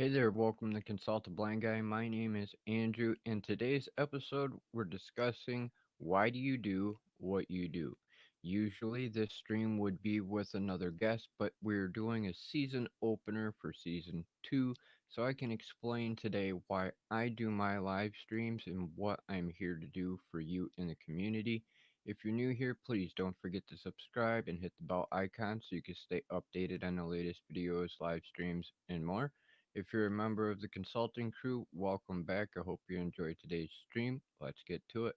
Hey there, welcome to Consult the Blind Guy. My name is Andrew. In today's episode, we're discussing why do you do what you do. Usually, this stream would be with another guest, but we're doing a season opener for season 2, so I can explain today why I do my live streams and what I'm here to do for you in the community. If you're new here, please don't forget to subscribe and hit the bell icon so you can stay updated on the latest videos, live streams, and more. If you're a member of the consulting crew, welcome back. I hope you enjoyed today's stream. Let's get to it.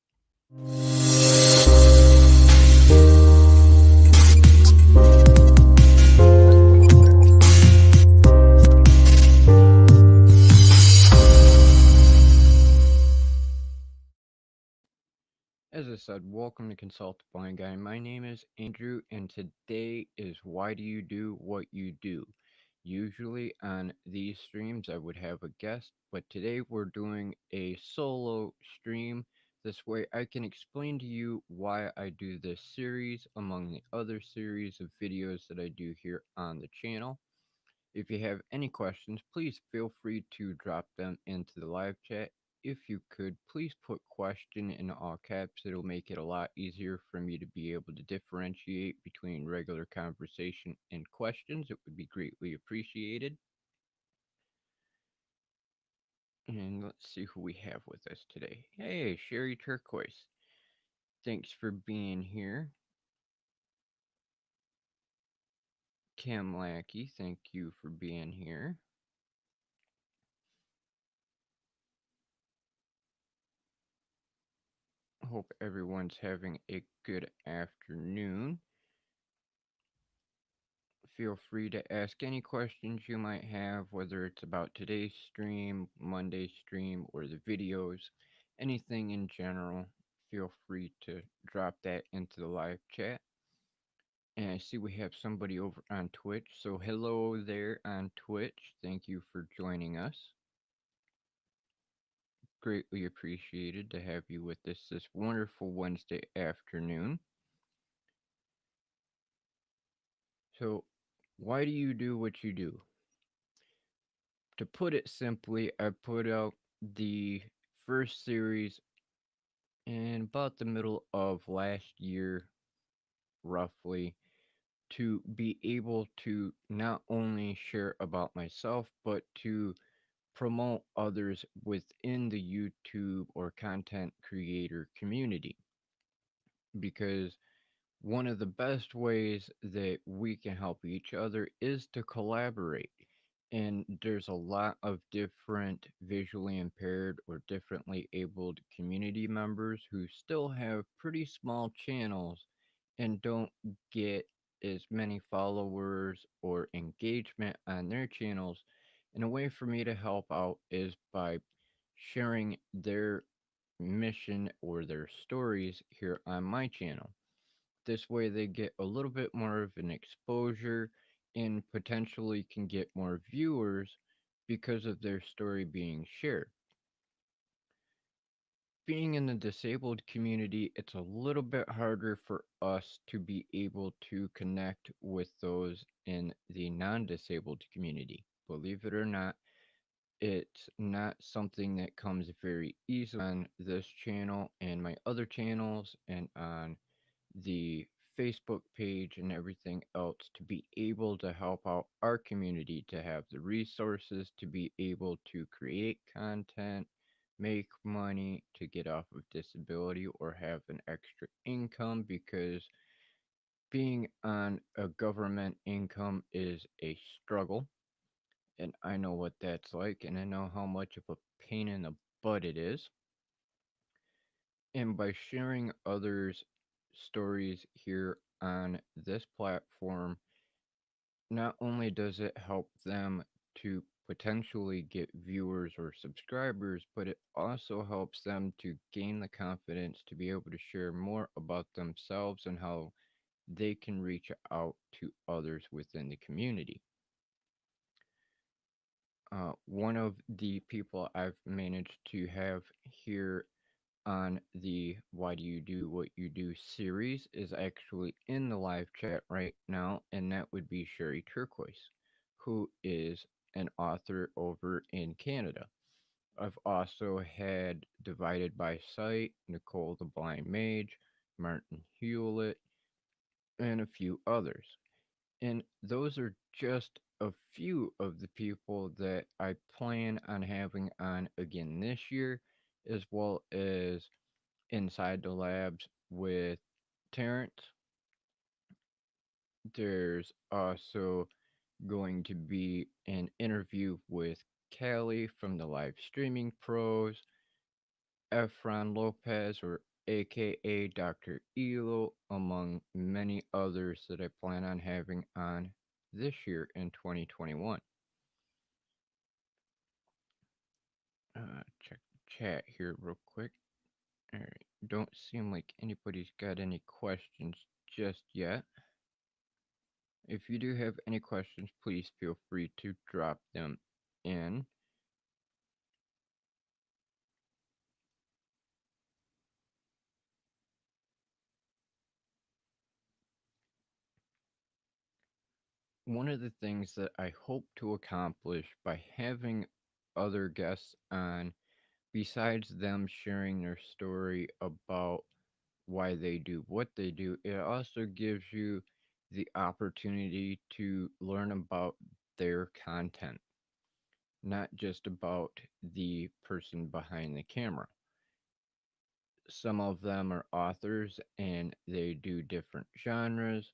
As I said, welcome to Consult the Blind Guy. My name is Andrew, and today is why do you do what you do. Usually on these streams, I would have a guest, but today we're doing a solo stream. This way, I can explain to you why I do this series among the other series of videos that I do here on the channel. If you have any questions, please feel free to drop them into the live chat. If you could, please put question in all caps. It'll make it a lot easier for me to be able to differentiate between regular conversation and questions. It would be greatly appreciated. And let's see who we have with us today. Hey, Sherry Turquoise. Thanks for being here. Cam Lackey, thank you for being here. Hope everyone's having a good afternoon. Feel free to ask any questions you might have, whether it's about today's stream, Monday's stream, or the videos, anything in general. Feel free to drop that into the live chat. And I see we have somebody over on Twitch. So hello there on Twitch. Thank you for joining us. Greatly appreciated to have you with us this wonderful Wednesday afternoon. So, why do you do what you do? To put it simply, I put out the first series in about the middle of last year, roughly, to be able to not only share about myself, but to promote others within the YouTube or content creator community. Because one of the best ways that we can help each other is to collaborate. And there's a lot of different visually impaired or differently abled community members who still have pretty small channels and don't get as many followers or engagement on their channels. And a way for me to help out is by sharing their mission or their stories here on my channel. This way, they get a little bit more of an exposure and potentially can get more viewers because of their story being shared. Being in the disabled community, it's a little bit harder for us to be able to connect with those in the non disabled community. Believe it or not, it's not something that comes very easily on this channel and my other channels and on the Facebook page and everything else to be able to help out our community, to have the resources to be able to create content, make money, to get off of disability or have an extra income, because being on a government income is a struggle. And I know what that's like, and I know how much of a pain in the butt it is. And by sharing others' stories here on this platform, not only does it help them to potentially get viewers or subscribers, but it also helps them to gain the confidence to be able to share more about themselves and how they can reach out to others within the community. One of the people I've managed to have here on the Why Do You Do What You Do series is actually in the live chat right now, and that would be Sherry Turquoise, who is an author over in Canada. I've also had Divided by Sight, Nicole the Blind Mage, Martin Hewlett, and a few others. And those are just a few of the people that I plan on having on again this year, as well as Inside the Labs with Terrence. There's also going to be an interview with Callie from the Live Streaming Pros, Efron Lopez, or aka Dr. Elo, among many others that I plan on having on this year in 2021. Check the chat here real quick. Alright, don't seem like anybody's got any questions just yet. If you do have any questions, please feel free to drop them in. One of the things that I hope to accomplish by having other guests on, besides them sharing their story about why they do what they do, it also gives you the opportunity to learn about their content, not just about the person behind the camera. Some of them are authors and they do different genres.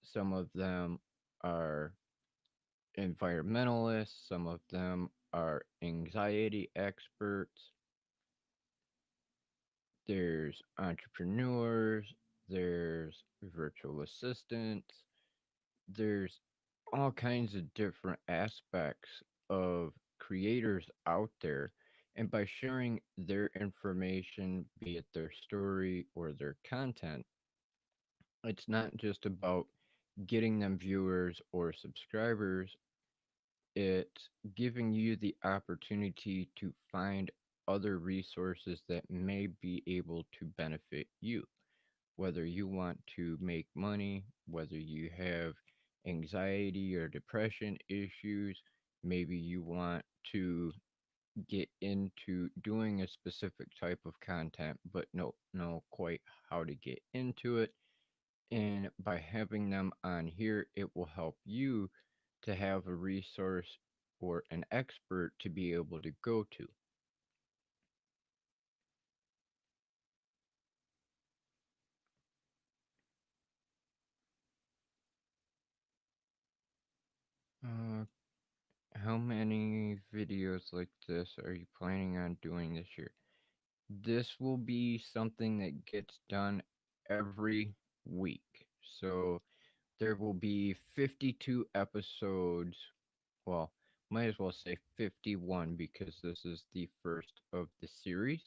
Some of them are environmentalists. Some of them are anxiety experts. There's entrepreneurs. There's virtual assistants. There's all kinds of different aspects of creators out there. And by sharing their information, be it their story or their content, it's not just about getting them viewers or subscribers, it's giving you the opportunity to find other resources that may be able to benefit you. Whether you want to make money, whether you have anxiety or depression issues, maybe you want to get into doing a specific type of content, but no know quite how to get into it. And by having them on here, it will help you to have a resource or an expert to be able to go to. Uh, how many videos like this are you planning on doing this year? This will be something that gets done every week. So there will be 52 episodes. Well, might as well say 51 because this is the first of the series.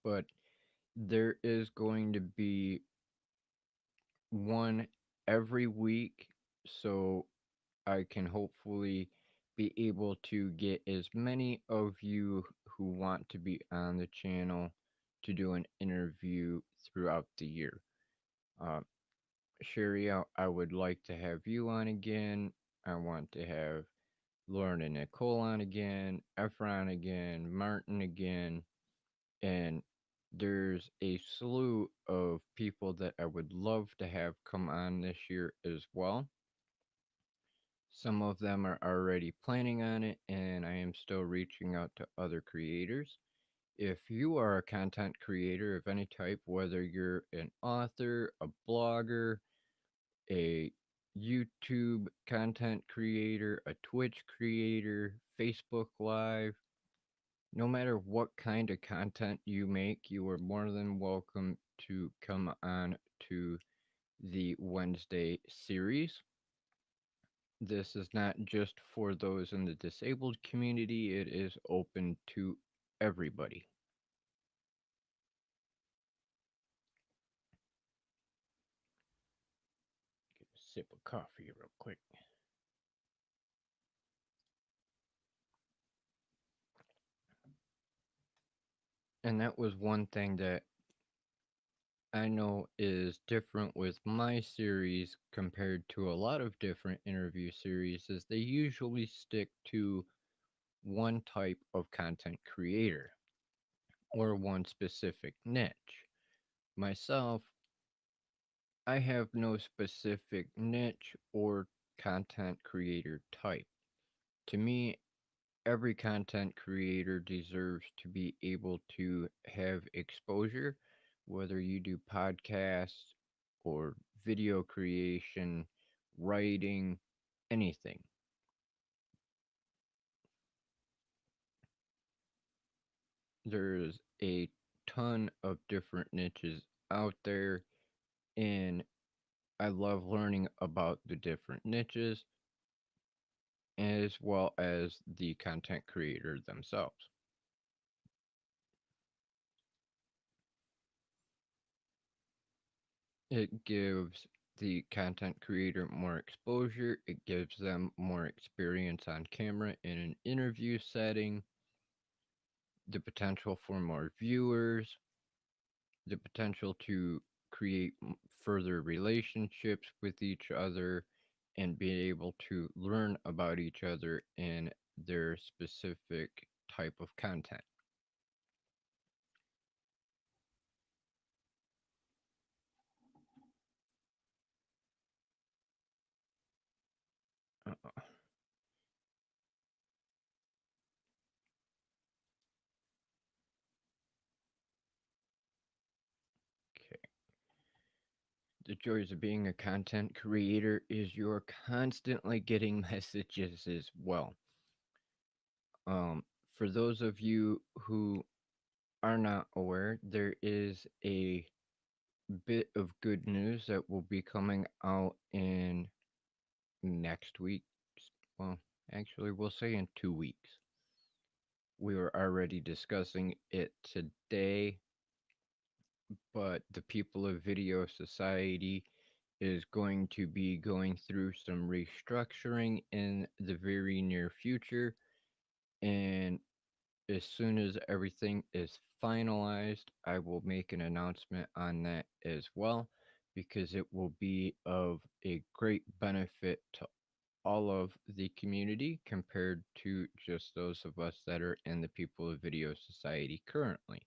But there is going to be one every week. So I can hopefully be able to get as many of you who want to be on the channel to do an interview throughout the year. Uh, Sherry, I would like to have you on again. I want to have Lauren and Nicole on again, Efron again, Martin again, and there's a slew of people that I would love to have come on this year as well. Some of them are already planning on it, and I am still reaching out to other creators. If you are a content creator of any type, whether you're an author, a blogger, a YouTube content creator, a Twitch creator, Facebook Live, no matter what kind of content you make, you are more than welcome to come on to the Wednesday series. This is not just for those in the disabled community, it is open to everybody. Get a sip of coffee real quick. And that was one thing that I know is different with my series compared to a lot of different interview series is they usually stick to one type of content creator or one specific niche. Myself, I have no specific niche or content creator type. To me, every content creator deserves to be able to have exposure, whether you do podcasts or video creation, writing, anything. There's a ton of different niches out there, and I love learning about the different niches as well as the content creator themselves. It gives the content creator more exposure, it gives them more experience on camera in an interview setting, the potential for more viewers, the potential to create further relationships with each other, and be able to learn about each other in their specific type of content. Uh, Okay. The joys of being a content creator is you're constantly getting messages as well. Um, for those of you who are not aware, there is a bit of good news that will be coming out in next week. Well, actually, we'll say in 2 weeks. We were already discussing it today, but the People of Video Society is going to be going through some restructuring in the very near future. And as soon as everything is finalized, I will make an announcement on that as well because it will be of a great benefit to all of the community compared to just those of us that are in the People of Video Society currently.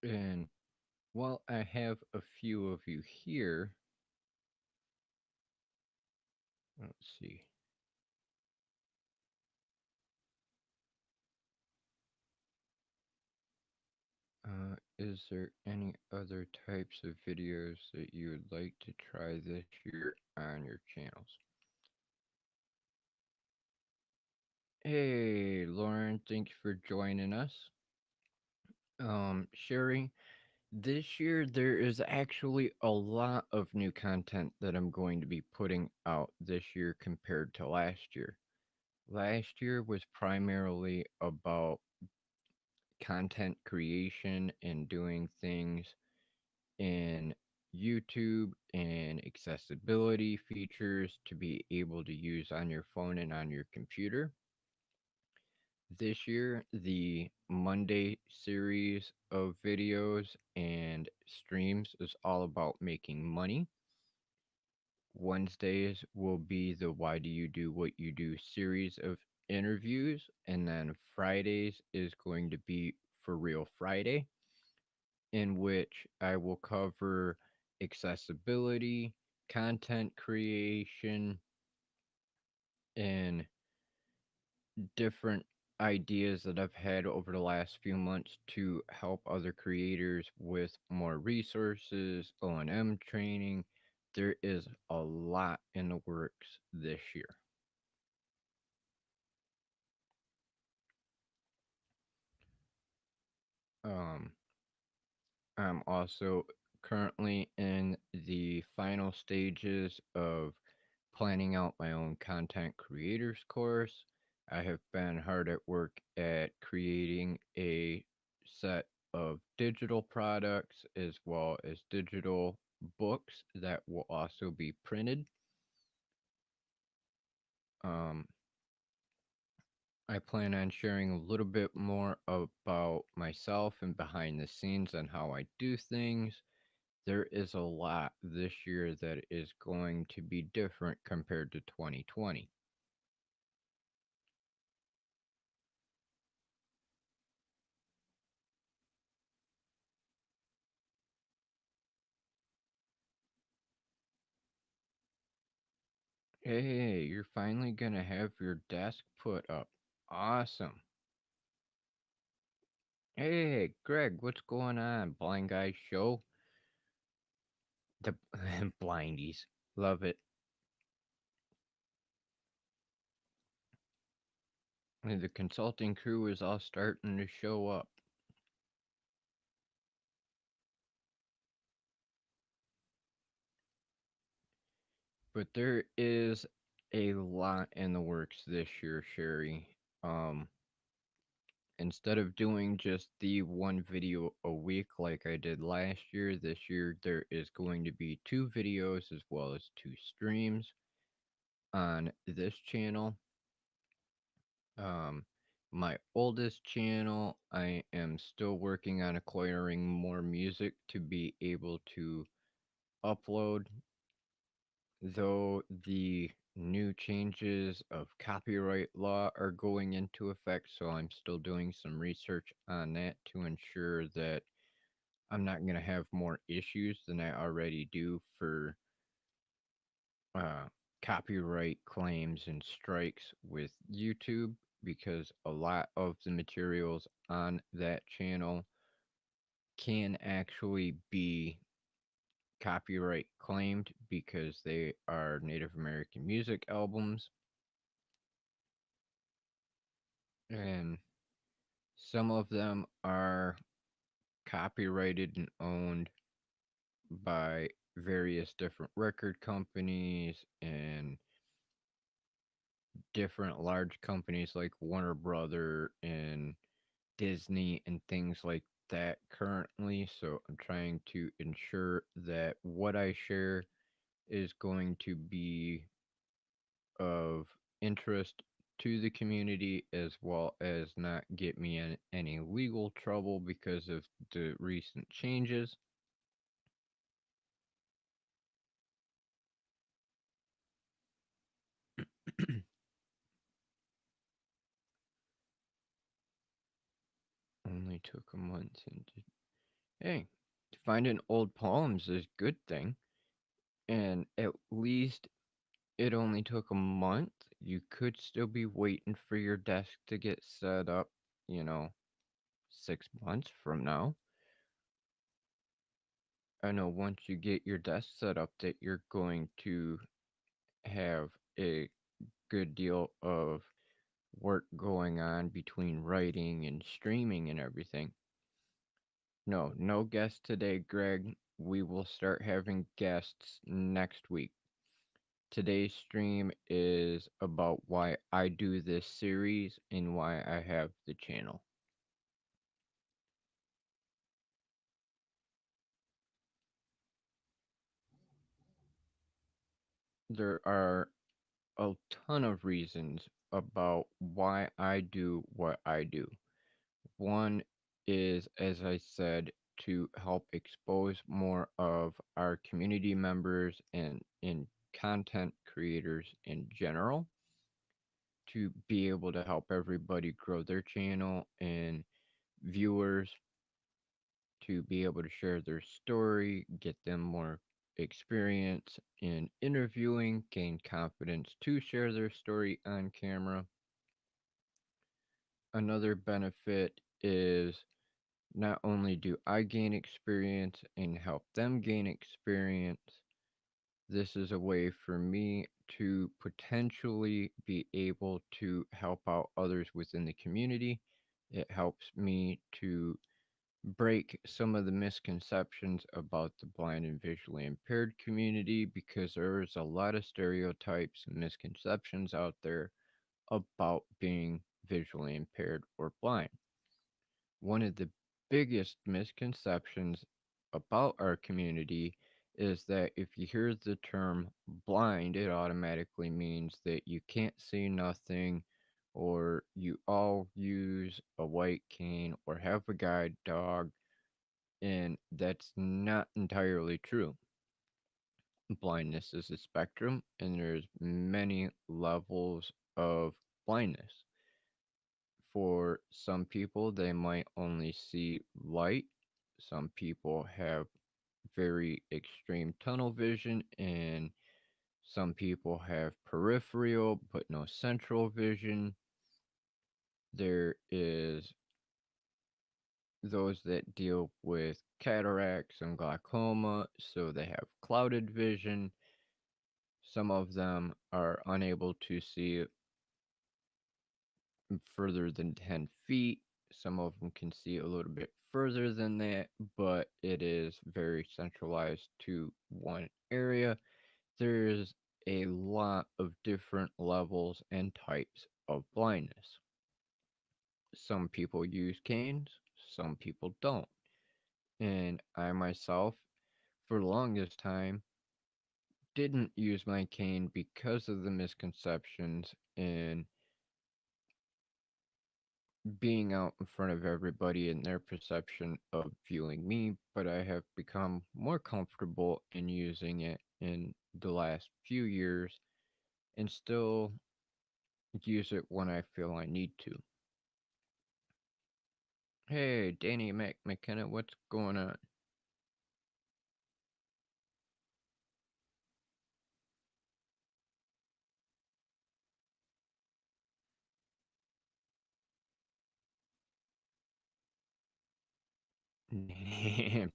And while I have a few of you here, let's see. Is there any other types of videos that you would like to try this year on your channels? Hey, Lauren, thank you for joining us. Sherry, this year there is actually a lot of new content that I'm going to be putting out this year compared to last year. Last year was primarily about content creation and doing things in YouTube and accessibility features to be able to use on your phone and on your computer. This year, the Monday series of videos and streams is all about making money. Wednesdays will be the Why Do You Do What You Do series of interviews. And then Fridays is going to be For Real Friday, in which I will cover accessibility, content creation, and different ideas that I've had over the last few months to help other creators with more resources, O&M training. There is a lot in the works this year. Um, I'm also currently in the final stages of planning out my own content creators course. I have been hard at work at creating a set of digital products as well as digital books that will also be printed. Um, I plan on sharing a little bit more about myself and behind the scenes and how I do things. There is a lot this year that is going to be different compared to 2020. Hey, you're finally gonna have your desk put up. Awesome. Hey, Greg, what's going on? Blind Guy Show? The blindies. Love it. And the consulting crew is all starting to show up. But there is a lot in the works this year, Sherry. Um, Instead of doing just the one video a week like I did last year, this year there is going to be two videos as well as two streams on this channel. Um, my oldest channel, I am still working on acquiring more music to be able to upload, though the new changes of copyright law are going into effect, so I'm still doing some research on that to ensure that I'm not going to have more issues than I already do for uh, copyright claims and strikes with YouTube, because a lot of the materials on that channel can actually be copyright claimed because they are Native American music albums, and some of them are copyrighted and owned by various different record companies and different large companies like Warner Brother and Disney and things like that currently. So I'm trying to ensure that what I share is going to be of interest to the community as well as not get me in any legal trouble because of the recent changes. Only took a month and hey, finding old poems is a good thing. And at least it only took a month. You could still be waiting for your desk to get set up, you know, 6 months from now. I know once you get your desk set up that you're going to have a good deal of work going on between writing and streaming and everything. No, no guests today, Greg. We will start having guests next week. Today's stream is about why I do this series and why I have the channel. There are a ton of reasons about why I do what I do. One is, as I said, to help expose more of our community members and in content creators in general to be able to help everybody grow their channel and viewers to be able to share their story, get them more experience in interviewing, gain confidence to share their story on camera. Another benefit is not only do I gain experience and help them gain experience, this is a way for me to potentially be able to help out others within the community. It helps me to break some of the misconceptions about the blind and visually impaired community because there's a lot of stereotypes and misconceptions out there about being visually impaired or blind. One of the biggest misconceptions about our community is that if you hear the term blind, it automatically means that you can't see nothing or you all use a white cane or have a guide dog, and that's not entirely true. Blindness is a spectrum and there's many levels of blindness. For some people, they might only see light. Some people have very extreme tunnel vision, and some people have peripheral but no central vision. There is those that deal with cataracts and glaucoma, so they have clouded vision. Some of them are unable to see further than 10 feet. Some of them can see a little bit further than that, but it is very centralized to one area. There's a lot of different levels and types of blindness. Some people use canes, some people don't. And I myself, for the longest time, didn't use my cane because of the misconceptions and being out in front of everybody and their perception of viewing me, but I have become more comfortable in using it in the last few years and still use it when I feel I need to. Hey, Danny McKenna, what's going on?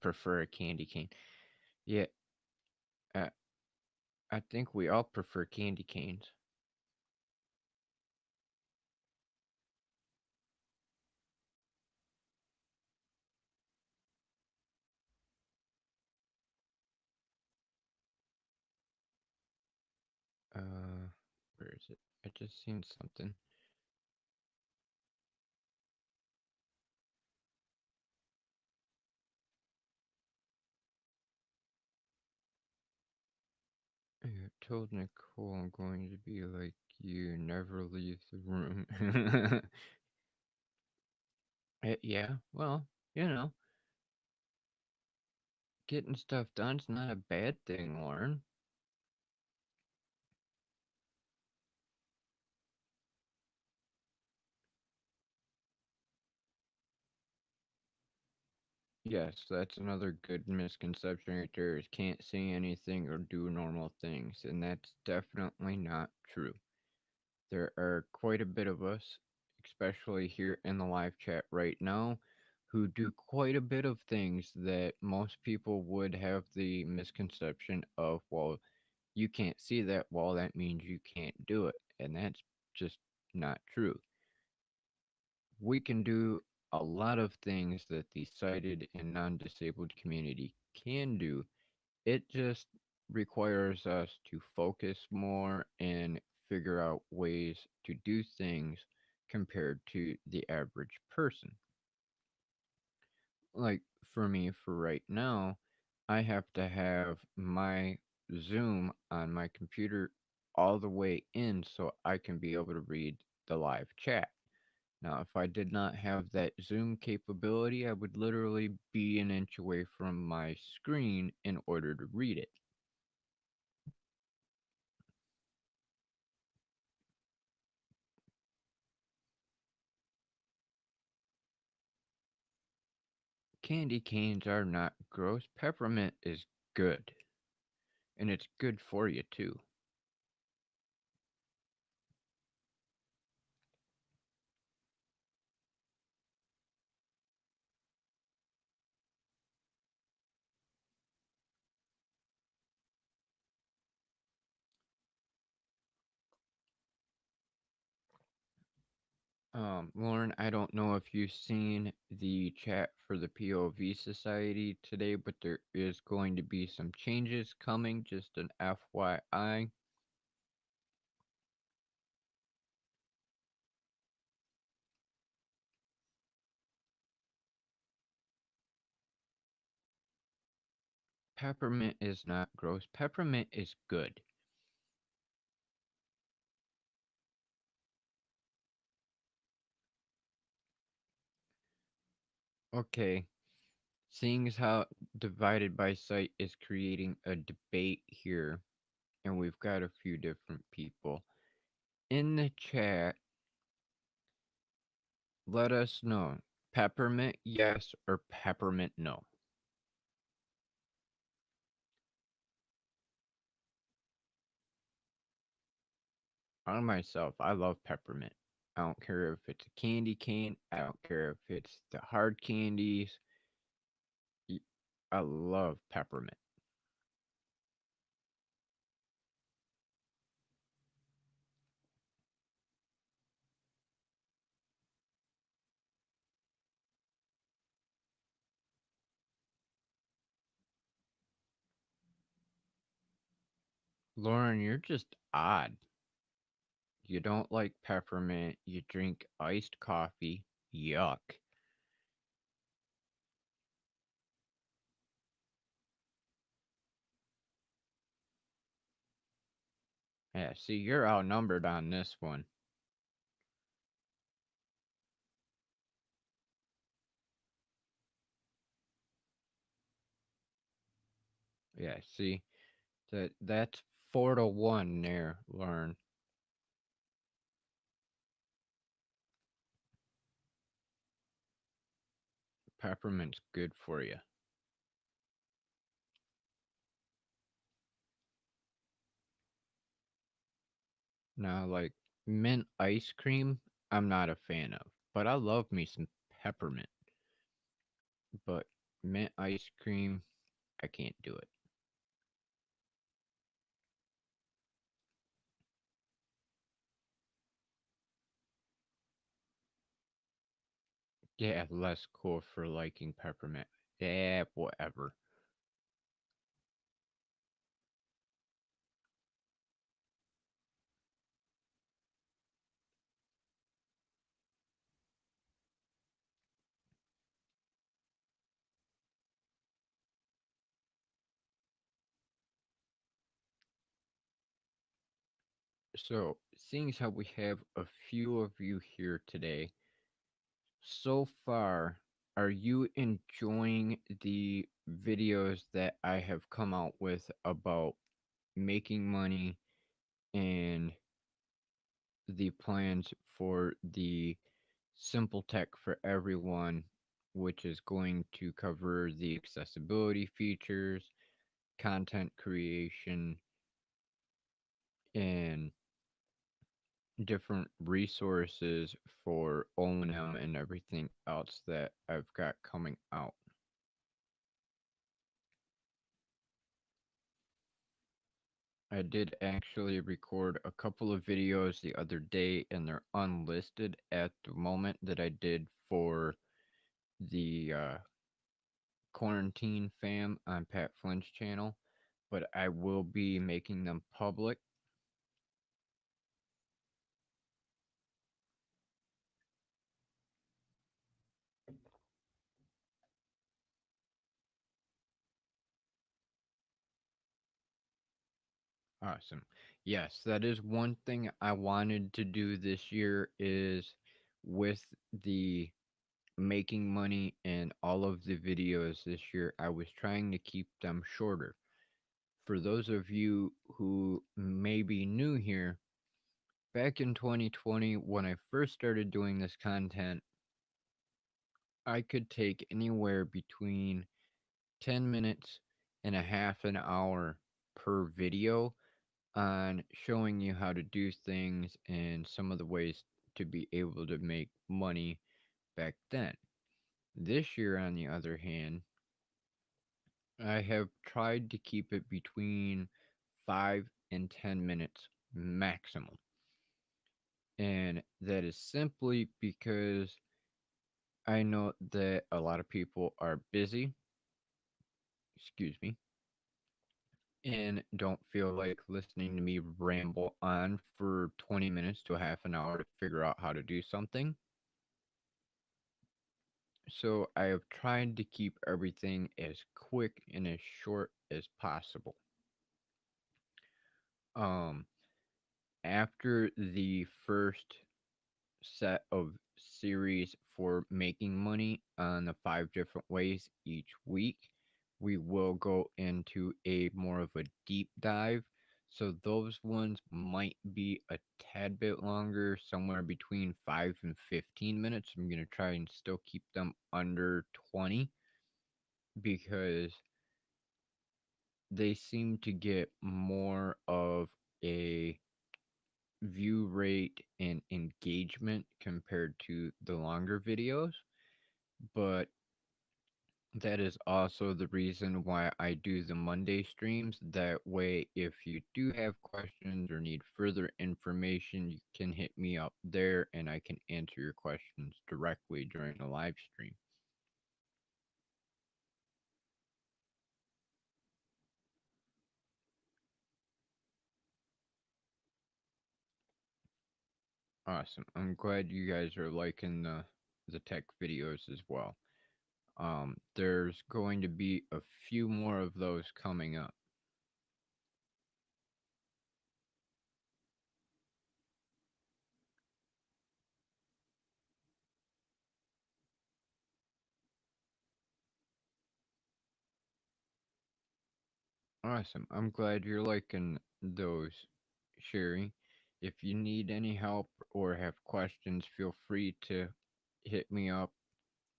Prefer a candy cane. Yeah, I, I think we all prefer candy canes. Uh, where is it? I just seen something. told Nicole I'm going to be like you, never leave the room. Yeah, well, you know, getting stuff done's not a bad thing, Lauren. Yes, that's another good misconception right there is can't say anything or do normal things, and that's definitely not true. There are quite a bit of us, especially here in the live chat right now, who do quite a bit of things that most people would have the misconception of, well, you can't see that, well, that means you can't do it. And that's just not true. We can do a lot of things that the sighted and non disabled community can do. It just requires us to focus more and figure out ways to do things compared to the average person. Like for me, for right now, I have to have my Zoom on my computer all the way in so I can be able to read the live chat. Now, if I did not have that Zoom capability, I would literally be an inch away from my screen in order to read it. Candy canes are not gross. Peppermint is good, and it's good for you too. Lauren, I don't know if you've seen the chat for the POV Society today, but there is going to be some changes coming, just an FYI. Peppermint is not gross. Peppermint is good. Okay, seeing as how Divided by Sight is creating a debate here, and we've got a few different people in the chat, let us know. Peppermint yes or peppermint no. On myself, I love peppermint. I don't care if it's a candy cane. I don't care if it's the hard candies. y- I love peppermint. Lauren, you're just odd. You don't like peppermint. You drink iced coffee. Yuck. Yeah, see, you're outnumbered on this one. Yeah, see, that's 4-1 there, Lauren. Peppermint's good for you. Now, like mint ice cream, I'm not a fan of, but I love me some peppermint. But mint ice cream, I can't do it. Yeah, less cool for liking peppermint. Yeah, whatever. So, seeing as how we have a few of you here today, so far, are you enjoying the videos that I have come out with about making money and the plans for the Simple Tech for Everyone, which is going to cover the accessibility features, content creation, and different resources for O&M and everything else that I've got coming out. I did actually record a couple of videos the other day, and they're unlisted at the moment that I did for the Quarantine Fam on Pat Flynn's channel, but I will be making them public. Awesome. Yes, that is one thing I wanted to do this year is with the making money and all of the videos this year, I was trying to keep them shorter. For those of you who may be new here, back in 2020, when I first started doing this content, I could take anywhere between 10 minutes and a half an hour per video on showing you how to do things and some of the ways to be able to make money back then. This year, on the other hand, I have tried to keep it between 5 and 10 minutes maximum. And that is simply because I know that a lot of people are busy, excuse me, and don't feel like listening to me ramble on for 20 minutes to a half an hour to figure out how to do something. So I have tried to keep everything as quick and as short as possible. Um, After the first set of series for making money on the 5 different ways each week, we will go into a more of a deep dive. So those ones might be a tad bit longer, somewhere between 5 and 15 minutes. I'm going to try and still keep them under 20 because they seem to get more of a view rate and engagement compared to the longer videos, but that is also the reason why I do the Monday streams. That way, if you do have questions or need further information, you can hit me up there and I can answer your questions directly during the live stream. Awesome. I'm glad you guys are liking the tech videos as well. There's going to be a few more of those coming up. Awesome. I'm glad you're liking those, Sherry. If you need any help or have questions, feel free to hit me up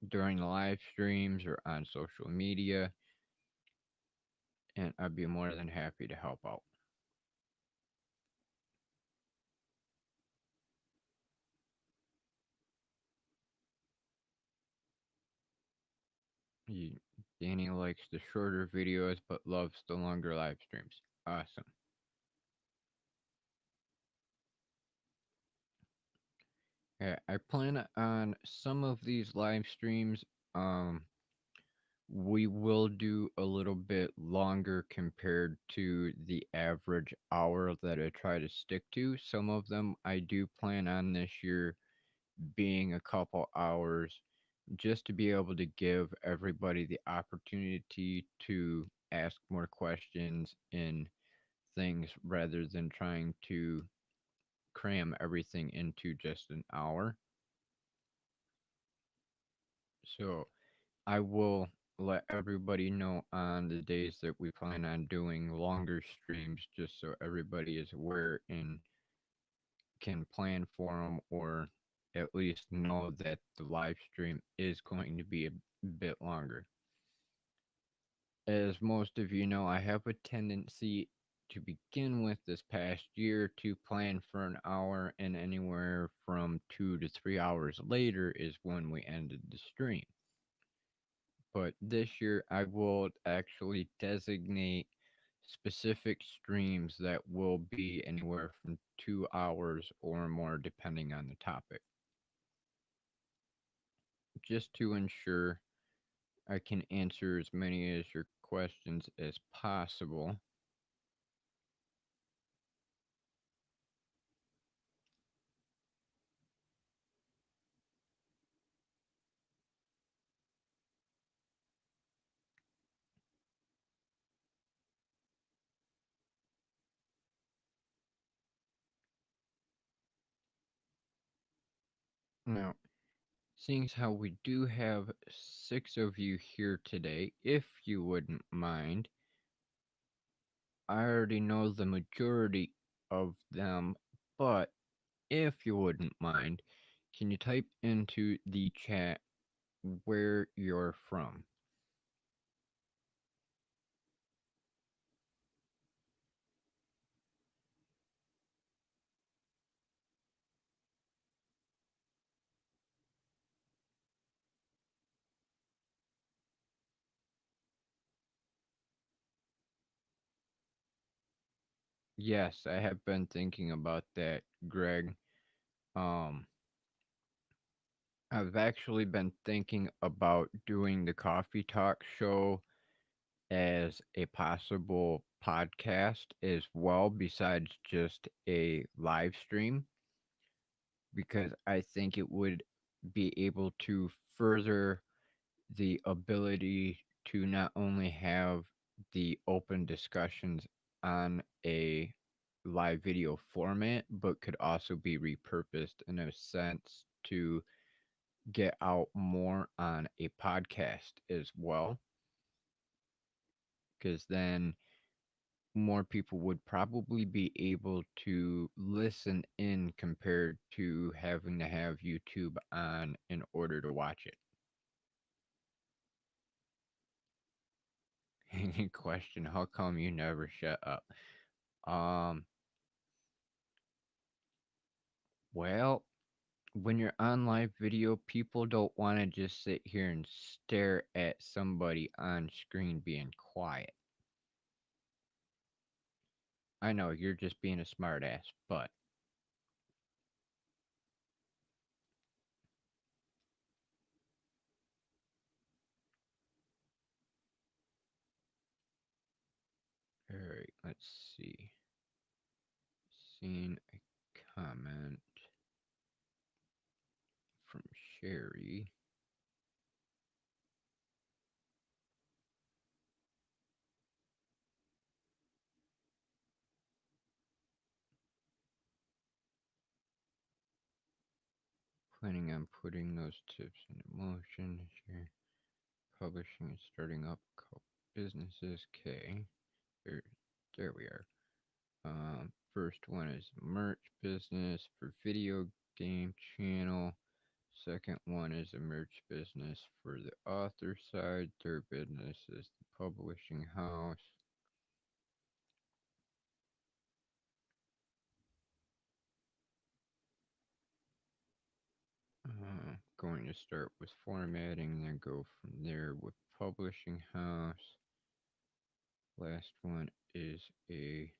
during the live streams or on social media, and I'd be more than happy to help out. You, Danny likes the shorter videos but loves the longer live streams. Awesome. Yeah, I plan on some of these live streams. Um, we will do a little bit longer compared to the average hour that I try to stick to. Some of them I do plan on this year being a couple hours just to be able to give everybody the opportunity to ask more questions and things rather than trying to cram everything into just an hour. So I will let everybody know on the days that we plan on doing longer streams just so everybody is aware and can plan for them or at least know that the live stream is going to be a bit longer. As most of you know, I have a tendency to begin with this past year to plan for an hour, and anywhere from 2 to 3 hours later is when we ended the stream. But this year, I will actually designate specific streams that will be anywhere from 2 hours or more, depending on the topic, just to ensure I can answer as many as your questions as possible. Now, seeing as how we do have 6 of you here today, if you wouldn't mind, I already know the majority of them, but if you wouldn't mind, can you type into the chat where you're from? Yes, I have been thinking about that, Greg. Um, I've actually been thinking about doing the coffee talk show as a possible podcast as well, besides just a live stream, because I think it would be able to further the ability to not only have the open discussions on a live video format, but could also be repurposed in a sense to get out more on a podcast as well. Because then more people would probably be able to listen in compared to having to have YouTube on in order to watch it. Question, how come you never shut up? Um, well, when you're on live video, people don't want to just sit here and stare at somebody on screen being quiet. I know you're just being a smartass, but alright, let's see. Seen a comment from Sherry. Planning on putting those tips into motion. Share publishing and starting up businesses. Okay, there we are. First one is merch business for video game channel. Second one is a merch business for the author side. Third business is the publishing house. Going to start with formatting, then go from there with publishing house. Last one is a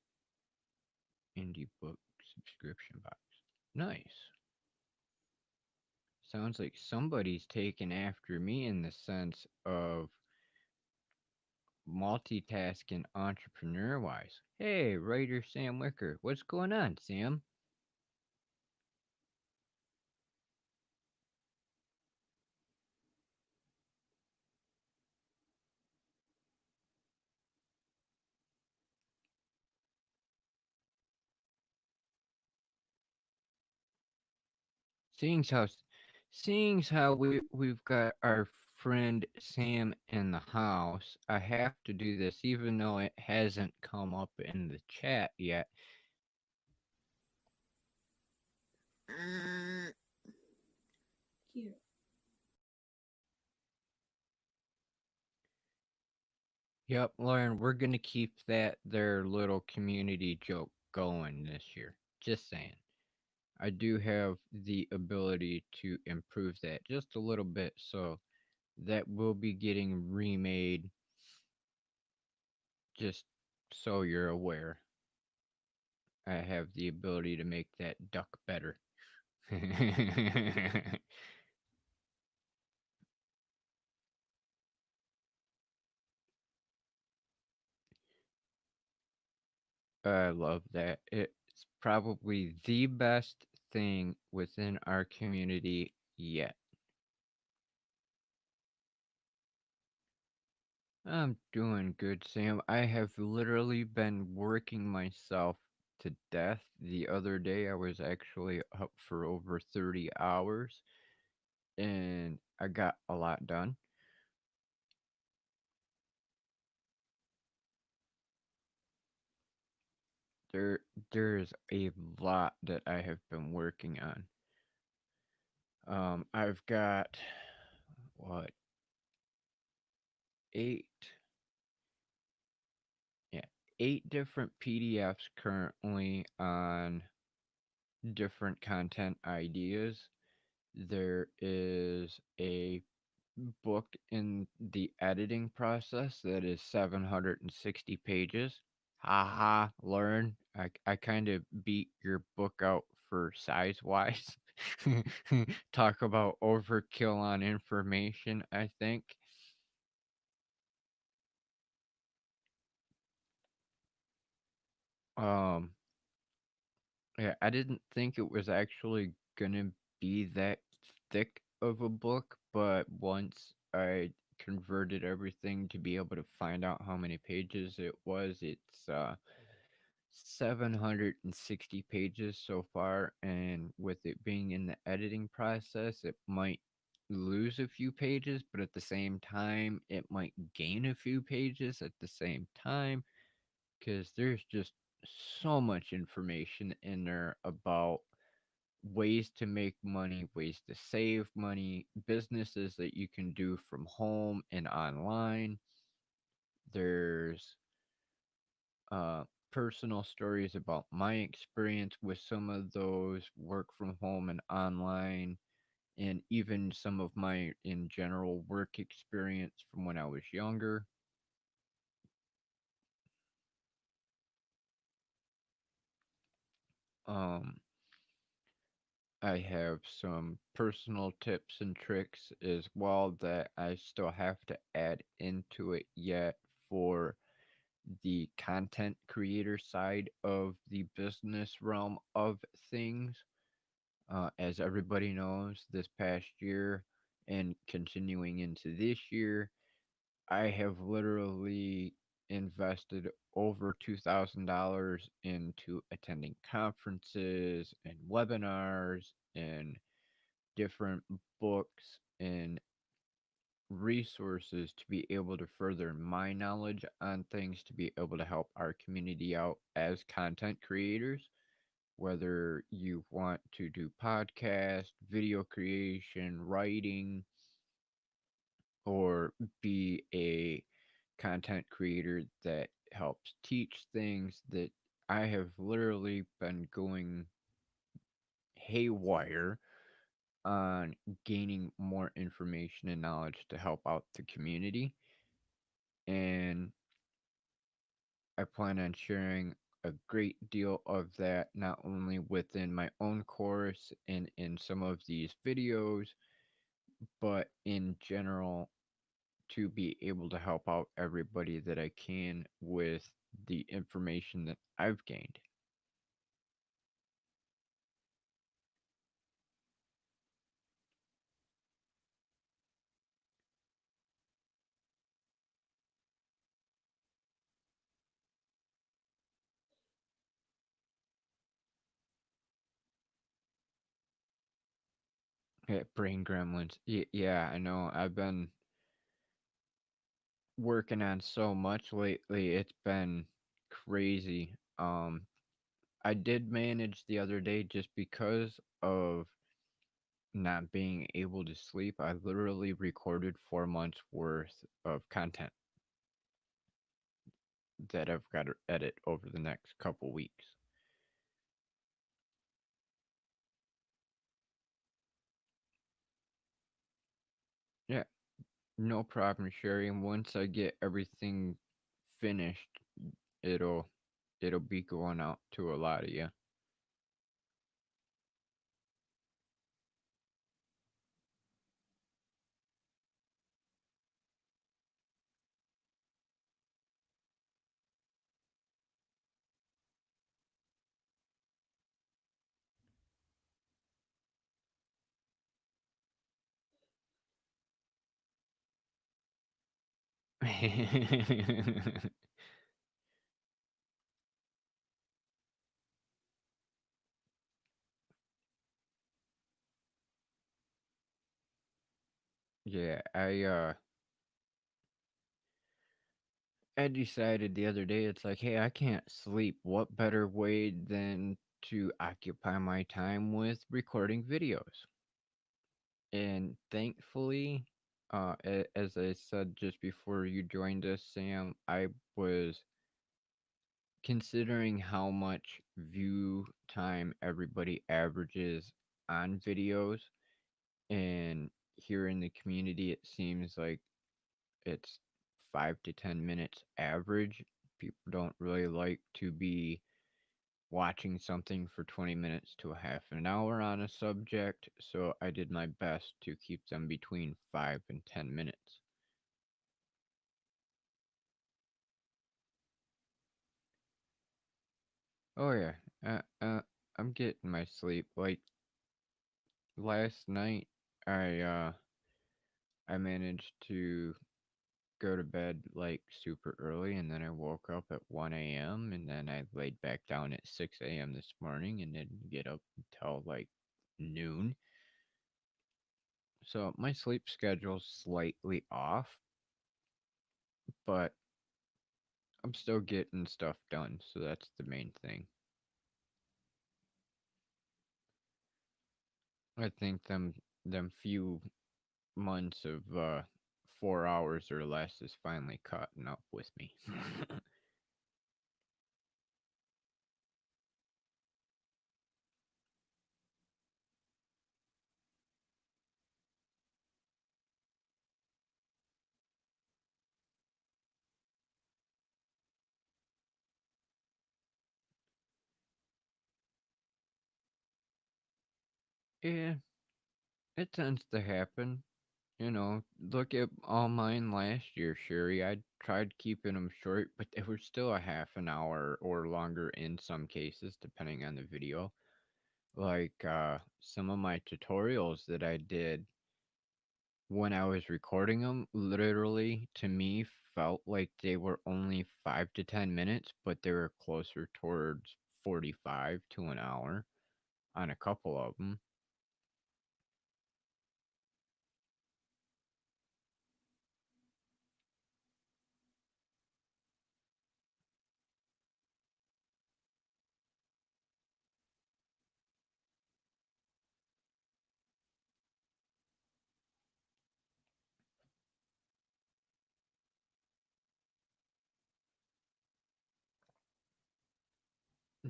indie book subscription box. Nice. Sounds like somebody's taken after me in the sense of multitasking entrepreneur wise. Hey, writer Sam Wicker, what's going on, Sam? Seeing how, we've got our friend Sam in the house, I have to do this, even though it hasn't come up in the chat yet. Here. Yep, Lauren, we're gonna keep that their little community joke going this year. Just saying. I do have the ability to improve that just a little bit, so that will be getting remade, just so you're aware. I have the ability to make that duck better. I love that. It's probably the best thing within our community yet. I'm doing good, Sam. I have literally been working myself to death. The other day, I was actually up for over 30 hours and I got a lot done. There, there's a lot that I have been working on. I've got what, eight, yeah, eight different PDFs currently on different content ideas. There is a book in the editing process that is 760 pages. Haha, learn. I kind of beat your book out for size wise. Talk about overkill on information, I think. Um, yeah, I didn't think it was actually gonna be that thick of a book, but once I converted everything to be able to find out how many pages it was, it's 760 pages so far, and with it being in the editing process, it might lose a few pages, but at the same time, it might gain a few pages at the same time because there's just so much information in there about ways to make money, ways to save money, businesses that you can do from home and online. There's uh, personal stories about my experience with some of those work from home and online, and even some of my in general work experience from when I was younger. Um, I have some personal tips and tricks as well that I still have to add into it yet for the content creator side of the business realm of things. As everybody knows, this past year and continuing into this year, I have literally invested over $2,000 into attending conferences and webinars and different books and resources to be able to further my knowledge on things to be able to help our community out as content creators, whether you want to do podcast, video creation, writing, or be a content creator that helps teach things. That I have literally been going haywire on gaining more information and knowledge to help out the community. And I plan on sharing a great deal of that not only within my own course and in some of these videos, but in general to be able to help out everybody that I can with the information that I've gained. Yeah, brain gremlins. Yeah, I know. I've been working on so much lately. It's been crazy. I did manage the other day just because of not being able to sleep. I literally recorded 4 months worth of content that I've got to edit over the next couple weeks. Yeah, no problem, Sherry. And once I get everything finished, it'll it'll be going out to a lot of you. Yeah, I decided the other day it's like, hey, I can't sleep. What better way than to occupy my time with recording videos? And thankfully, as I said just before you joined us, Sam, I was considering how much view time everybody averages on videos, and here in the community, it seems like it's 5 to 10 minutes average. People don't really like to be watching something for 20 minutes to a half an hour on a subject, so I did my best to keep them between 5 and 10 minutes. Oh yeah, I'm getting my sleep. Like last night, I uh, I managed to go to bed like super early, and then I woke up at 1 a.m. and then I laid back down at 6 a.m. this morning and didn't get up until like noon. So my sleep schedule's slightly off, but I'm still getting stuff done, so that's the main thing. I think them few months of 4 hours or less is finally caught up with me. Yeah, it tends to happen. You know, look at all mine last year, Sherry. I tried keeping them short, but they were still a half an hour or longer in some cases, depending on the video. Like some of my tutorials that I did when I was recording them, literally to me felt like they were only 5 to 10 minutes, but they were closer towards 45 to an hour on a couple of them.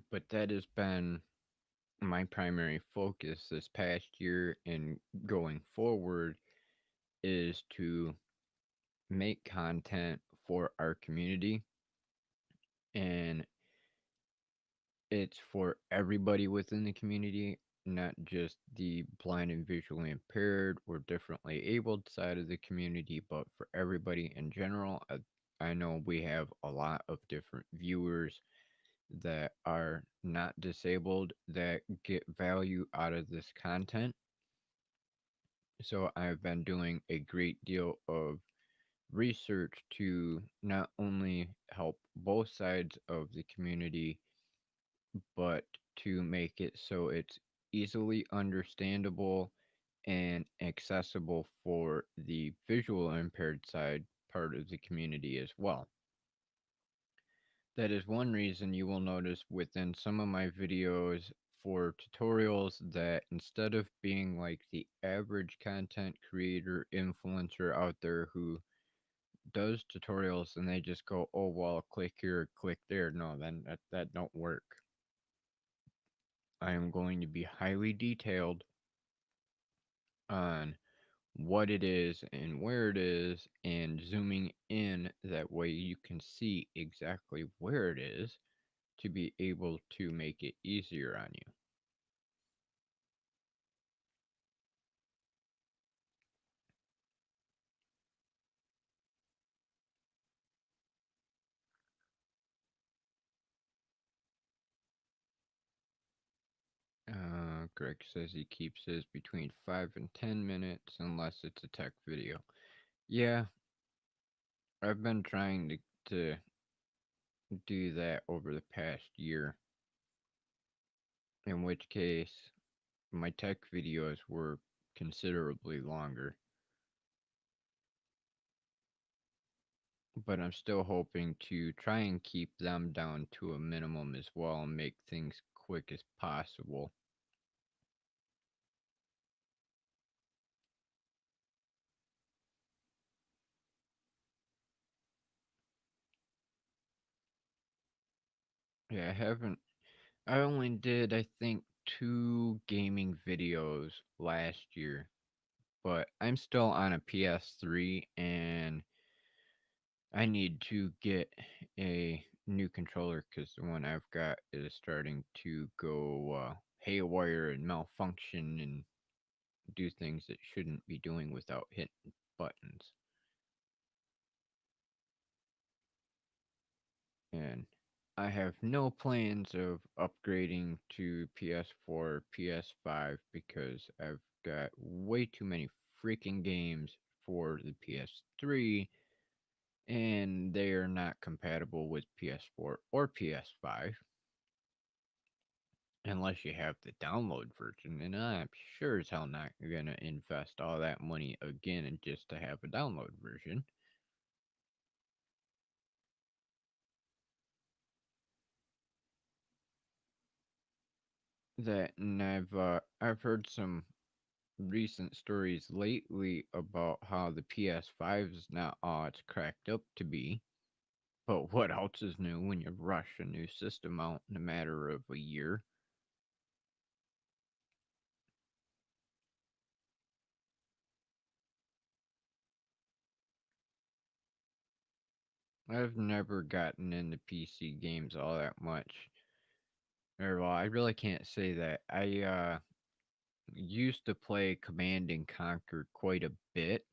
But that has been my primary focus this past year and going forward is to make content for our community, and it's for everybody within the community, not just the blind and visually impaired or differently abled side of the community, but for everybody in general. I know we have a lot of different viewers that are not disabled that get value out of this content. So I've been doing a great deal of research to not only help both sides of the community, but to make it so it's easily understandable and accessible for the visual impaired side part of the community as well. That is one reason you will notice within some of my videos for tutorials that instead of being like the average content creator influencer out there who does tutorials and they just go, oh well, click here, click there. No, then that don't work. I am going to be highly detailed on what it is and where it is and zooming in that way you can see exactly where it is to be able to make it easier on you. Greg says he keeps his between 5 and 10 minutes unless it's a tech video. Yeah, I've been trying to do that over the past year, in which case my tech videos were considerably longer. But I'm still hoping to try and keep them down to a minimum as well and make things quick as possible. Yeah, I haven't. I only did, I think, two gaming videos last year, but I'm still on a PS3 and I need to get a new controller because the one I've got is starting to go haywire and malfunction and do things it shouldn't be doing without hitting buttons. And I have no plans of upgrading to PS4, PS5 because I've got way too many freaking games for the PS3 and they are not compatible with PS4 or PS5 unless you have the download version. And I'm sure as hell not gonna invest all that money again and just to have a download version. That and I've heard some recent stories lately about how the PS5 is not all it's cracked up to be. But what else is new when you rush a new system out in a matter of a year? I've never gotten into PC games all that much. Or well, I really can't say that. I used to play Command and Conquer quite a bit,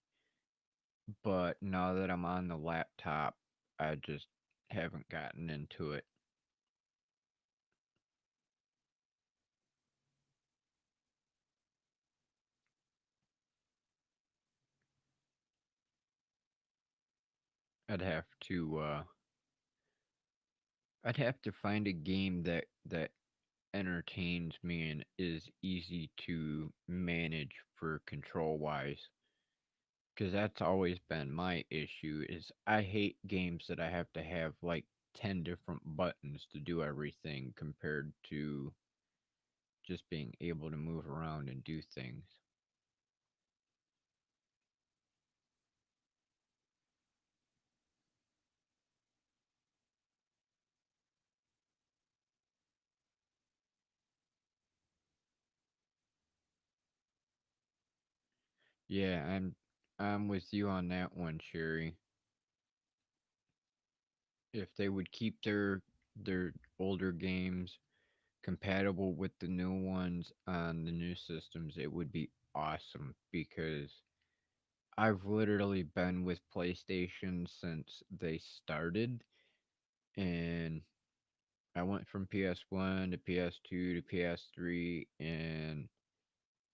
but now that I'm on the laptop, I just haven't gotten into it. I'd have to uh I'd have to find a game that entertains me and is easy to manage for control wise. Because that's always been my issue is I hate games that I have to have like 10 different buttons to do everything compared to just being able to move around and do things. Yeah, I'm with you on that one, Sherry. If they would keep their older games compatible with the new ones on the new systems, it would be awesome because I've literally been with PlayStation since they started and I went from PS1 to PS2 to PS3 and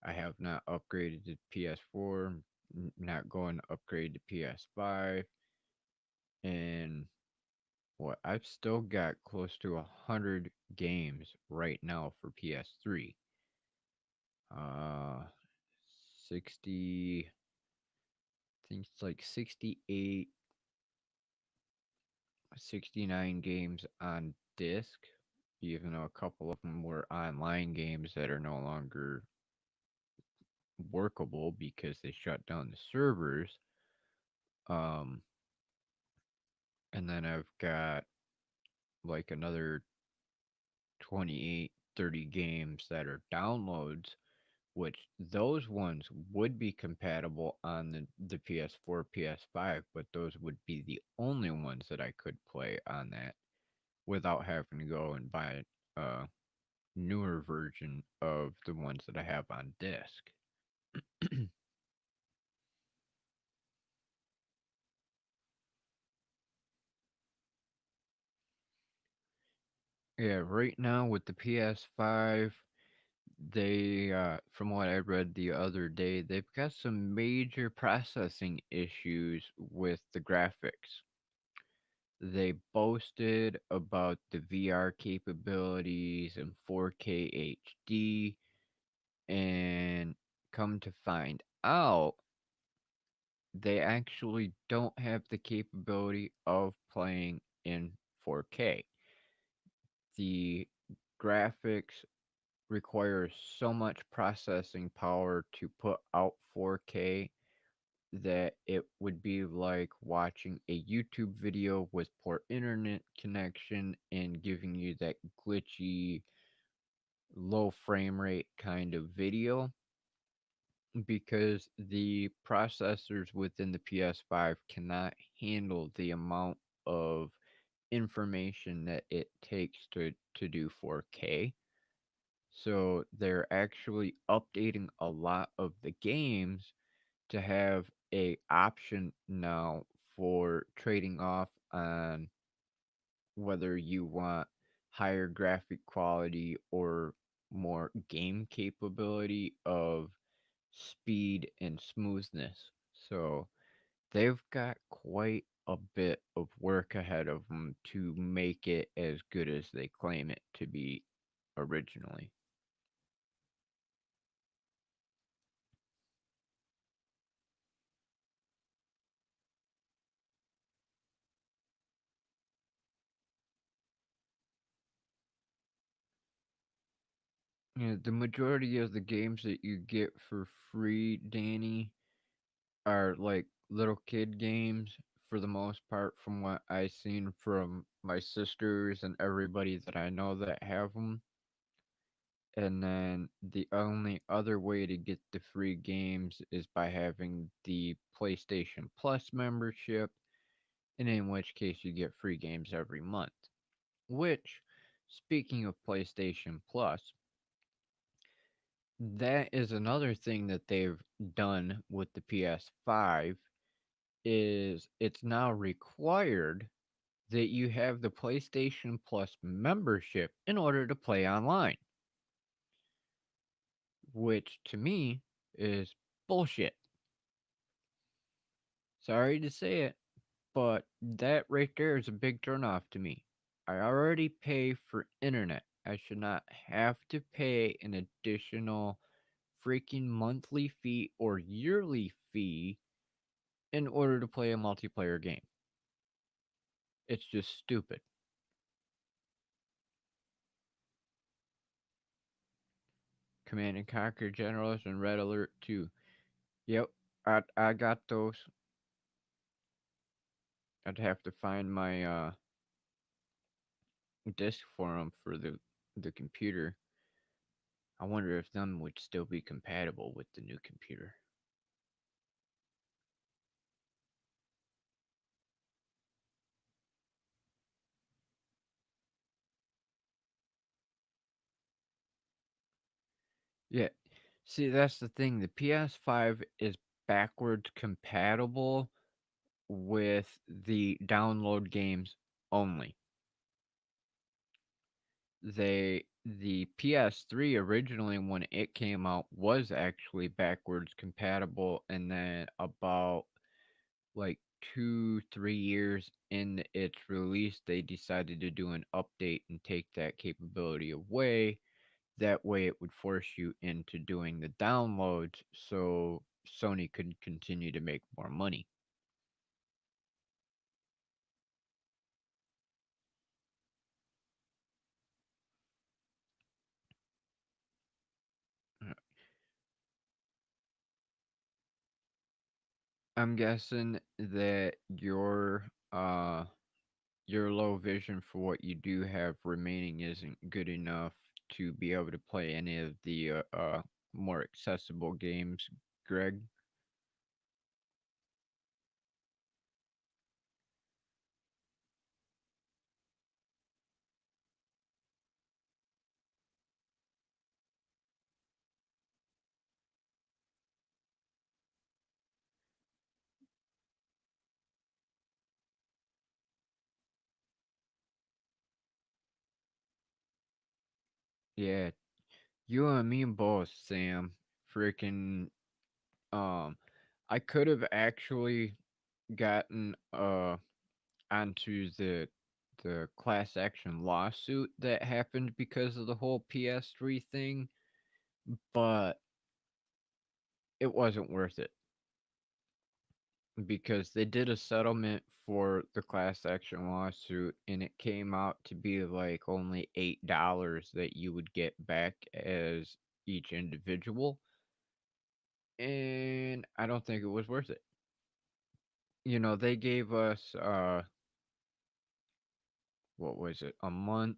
I have not upgraded to PS4, not going to upgrade to PS5 and what I've still got close to 100 games right now for PS3. Uh 60, I think it's like 68, 69 games on disc, even though a couple of them were online games that are no longer workable because they shut down the servers. Um, and then I've got like another 28, 30 games that are downloads, which those ones would be compatible on the PS4, PS5, but those would be the only ones that I could play on that without having to go and buy a newer version of the ones that I have on disc. Yeah, right now with the PS5, they, from what I read the other day, they've got some major processing issues with the graphics. They boasted about the VR capabilities and 4K HD, and come to find out, they actually don't have the capability of playing in 4K. The graphics require so much processing power to put out 4K that it would be like watching a YouTube video with poor internet connection and giving you that glitchy, low frame rate kind of video because the processors within the PS5 cannot handle the amount of information that it takes to do 4K. So they're actually updating a lot of the games to have a option now for trading off on whether you want higher graphic quality or more game capability of speed and smoothness. So they've got quite a bit of work ahead of them to make it as good as they claim it to be originally. Yeah, the majority of the games that you get for free, Danny, are like little kid games for the most part, from what I've seen from my sisters and everybody that I know that have them. And then the only other way to get the free games is by having the PlayStation Plus membership, and in which case you get free games every month. Which, speaking of PlayStation Plus, that is another thing that they've done with the PS5 is it's now required that you have the PlayStation Plus membership in order to play online, which to me is bullshit. Sorry to say it, but that right there is a big turnoff to me. I already pay for internet. I should not have to pay an additional freaking monthly fee or yearly fee in order to play a multiplayer game. It's just stupid. Command and Conquer Generals and Red Alert 2. Yep, I got those. I'd have to find my disk for them for the computer. I wonder if them would still be compatible with the new computer. Yeah. See, that's the thing. The PS5 is backwards compatible with the download games only. The PS3 originally when it came out was actually backwards compatible, and then about like 2, 3 years in its release, they decided to do an update and take that capability away That way, it would force you into doing the downloads so Sony could continue to make more money. Uh, I'm guessing that your low vision for what you do have remaining isn't good enough to be able to play any of the more accessible games, Greg. Yeah, you and me both, Sam. Freaking um I could have actually gotten onto the class action lawsuit that happened because of the whole PS3 thing, but it wasn't worth it because they did a settlement for the class action lawsuit and it came out to be like only $8 that you would get back as each individual, and I don't think it was worth it. They gave us what was it? A month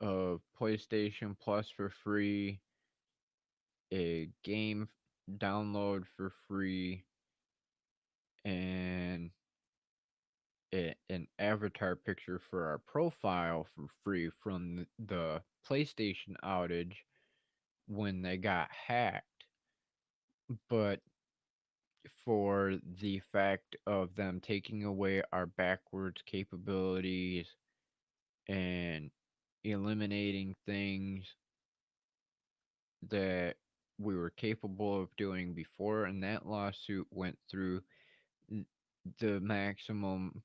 of PlayStation Plus for free, a game download for free, and an avatar picture for our profile for free from the PlayStation outage when they got hacked. But for the fact of them taking away our backwards capabilities and eliminating things that we were capable of doing before, and that lawsuit went through, the maximum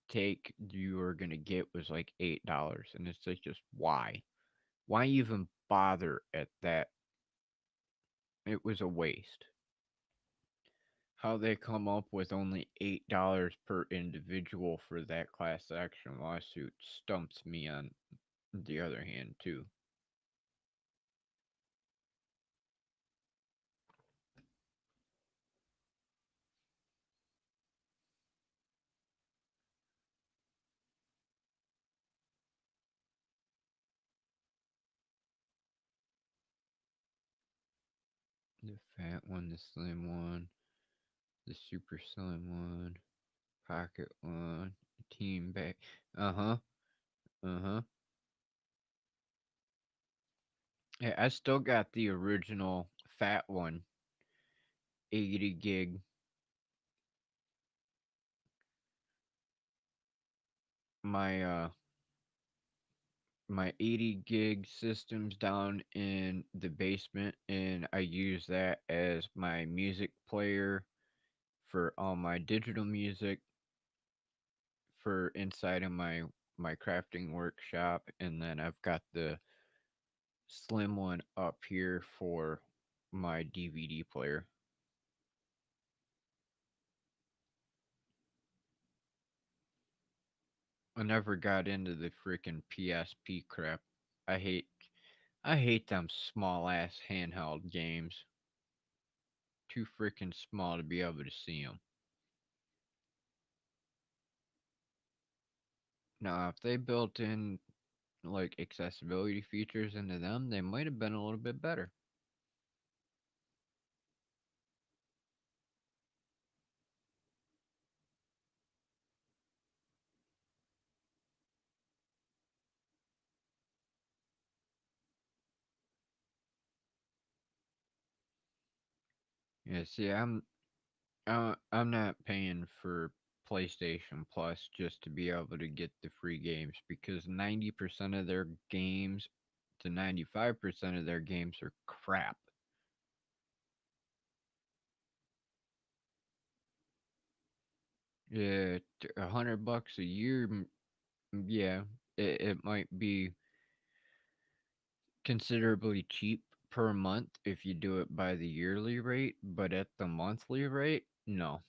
take you were gonna get was like $8, and it's like just why? Why even bother at that? It was a waste. How they come up with only $8 per individual for that class action lawsuit stumps me on the other hand too. The fat one, the slim one, the super slim one, pocket one, team bag. Uh huh. Uh huh. Yeah, I still got the original fat one, 80 gig. My my 80 gig system's down in the basement, and I use that as my music player for all my digital music for inside of my crafting workshop, and then I've got the slim one up here for my DVD player. I never got into the freaking PSP crap. I hate I hate them small ass handheld games. Too freaking small to be able to see them. Now, if they built in like accessibility features into them, they might have been a little bit better. Yeah, see, I'm not paying for PlayStation Plus just to be able to get the free games because 90% of their games to 95% of their games are crap. Yeah, $100 a year, yeah, it might be considerably cheap per month if you do it by the yearly rate, but at the monthly rate, no.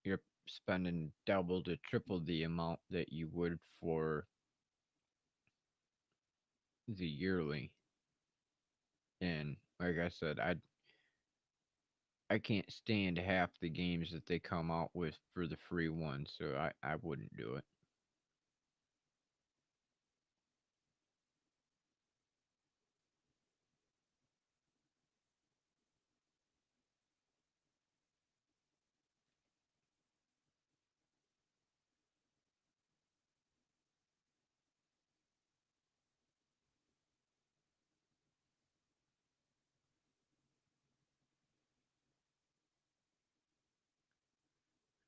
You're spending double to triple the amount that you would for the yearly. And like I said, I can't stand half the games that they come out with for the free one, so I wouldn't do it.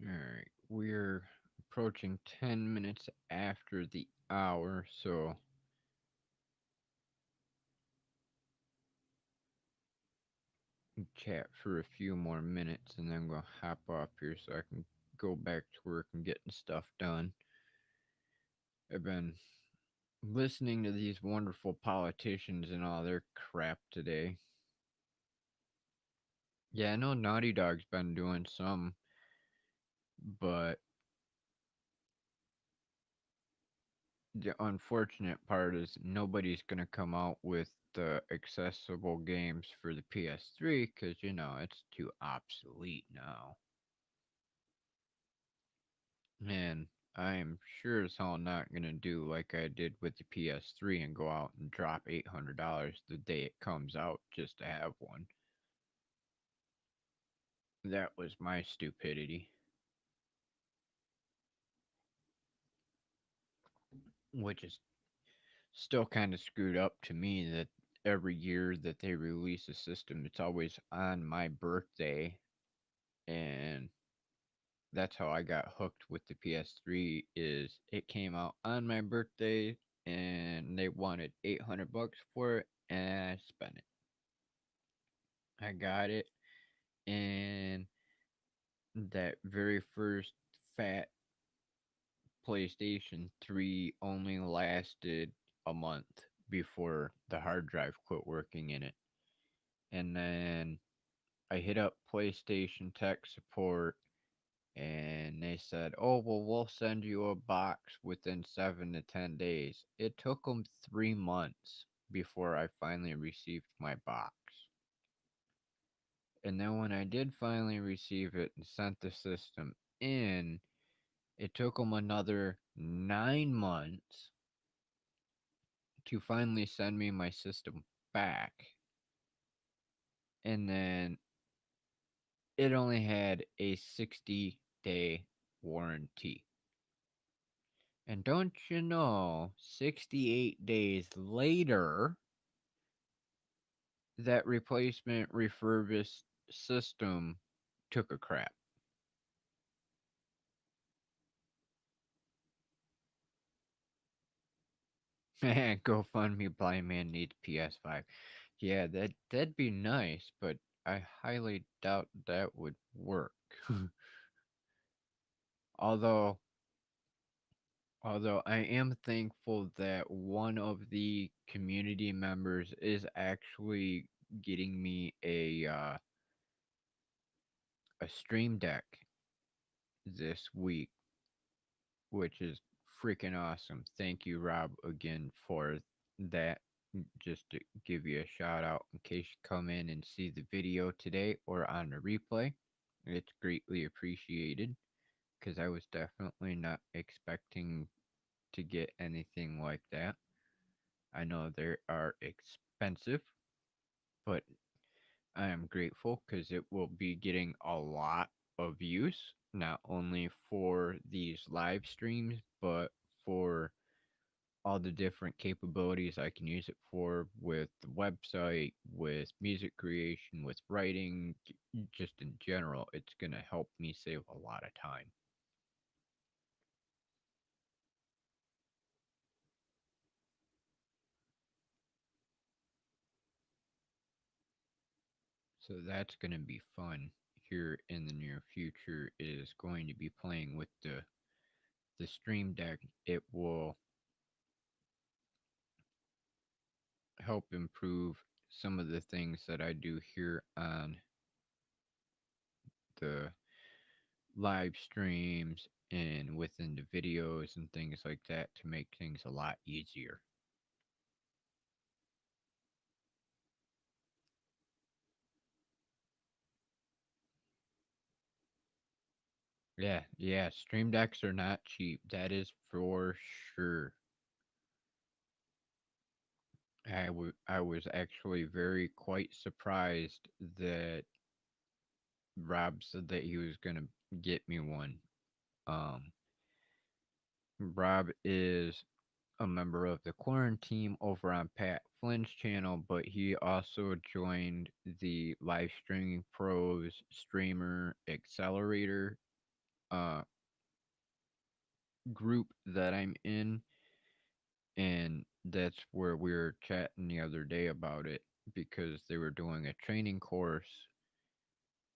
Alright, we're approaching 10 minutes after the hour, so chat for a few more minutes and then we'll hop off here so I can go back to work and getting stuff done. I've been listening to these wonderful politicians and all their crap today. Yeah, I know Naughty Dog's been doing some, but the unfortunate part is nobody's going to come out with the accessible games for the PS3 because, it's too obsolete now. And I am sure as hell not going to do like I did with the PS3 and go out and drop $800 the day it comes out just to have one. That was my stupidity. Which is still kind of screwed up to me that every year that they release a system, it's always on my birthday. And that's how I got hooked with the PS3 is it came out on my birthday and they wanted 800 bucks for it and I spent it. I got it and that very first fat PlayStation 3 only lasted a month before the hard drive quit working in it. And then I hit up PlayStation tech support and they said, "Oh, well, we'll send you a box within 7 to 10 days." It took them 3 months before I finally received my box. And then when I did finally receive it and sent the system in, it took them another 9 months to finally send me my system back. And then it only had a 60-day warranty. And don't you know, 68 days later, that replacement refurbished system took a crap. GoFundMe Blind Man needs PS5. Yeah, that'd be nice, but I highly doubt that would work. although although I am thankful that one of the community members is actually getting me a stream deck this week, which is freaking awesome. Thank you, Rob, again for that. Just to give you a shout out in case you come in and see the video today or on the replay, it's greatly appreciated because I was definitely not expecting to get anything like that. I know they are expensive, but I am grateful because it will be getting a lot of use, not only for these live streams, but for all the different capabilities I can use it for with the website, with music creation, with writing, just in general. It's going to help me save a lot of time. So that's going to be fun here in the near future is going to be playing with the stream deck. It will help improve some of the things that I do here on the live streams and within the videos and things like that to make things a lot easier. Yeah, yeah, stream decks are not cheap. That is for sure. I was actually very quite surprised that Rob said that he was gonna get me one. Um, Rob is a member of the quarantine over on Pat Flynn's channel, but he also joined the Live Streaming Pros Streamer Accelerator uh, group that I'm in, and that's where we were chatting the other day about it because they were doing a training course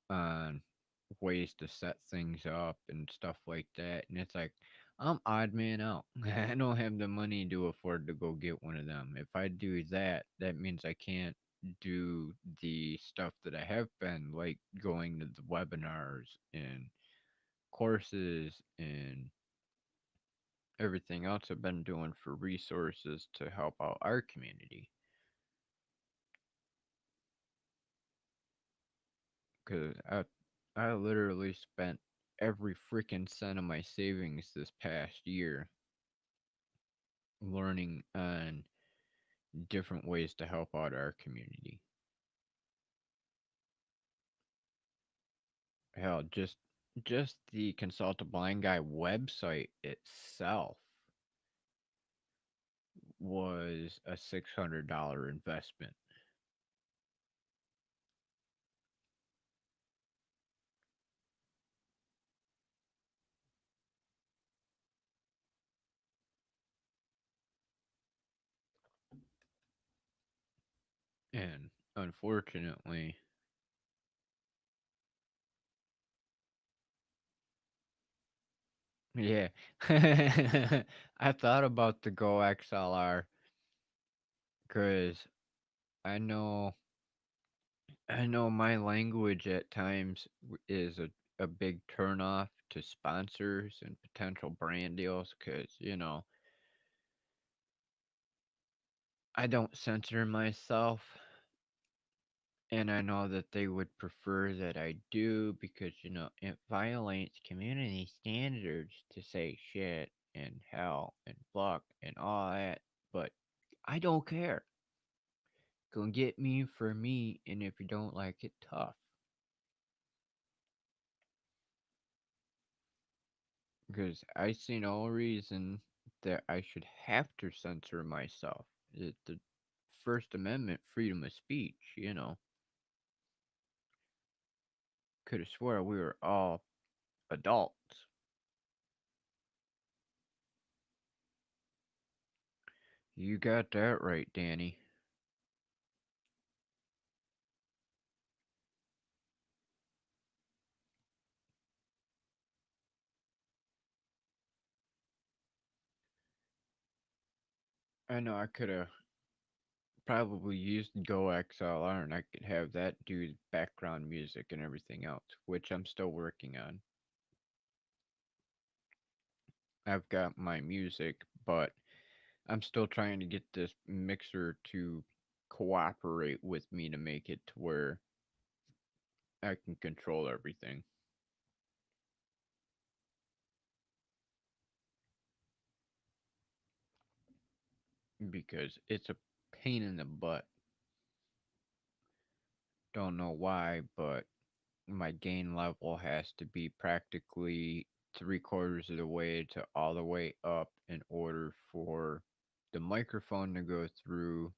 on ways to set things up and stuff like that. And it's like, I'm odd man out. I don't have the money to afford to go get one of them. If I do that, that means I can't do the stuff that I have been, like going to the webinars and courses and everything else I've been doing for resources to help out our community. Because I literally spent every freaking cent of my savings this past year learning on different ways to help out our community. Hell, just the Consult a Blind Guy website itself was a $600 investment. And unfortunately, yeah. I thought about the Go XLR because I know I know my language at times is a big turnoff to sponsors and potential brand deals because, I don't censor myself. And I know that they would prefer that I do because, it violates community standards to say shit and hell and fuck and all that. But I don't care. Go get me for me, and if you don't like it, tough. Because I see no reason that I should have to censor myself. The First Amendment, freedom of speech, could have swore we were all adults. You got that right, Danny. I know I could have probably used Go XLR and I could have that do background music and everything else, which I'm still working on. I've got my music, but I'm still trying to get this mixer to cooperate with me to make it to where I can control everything because it's a pain in the butt. Don't know why, but my gain level has to be practically three-quarters of the way to all the way up in order for the microphone to go through,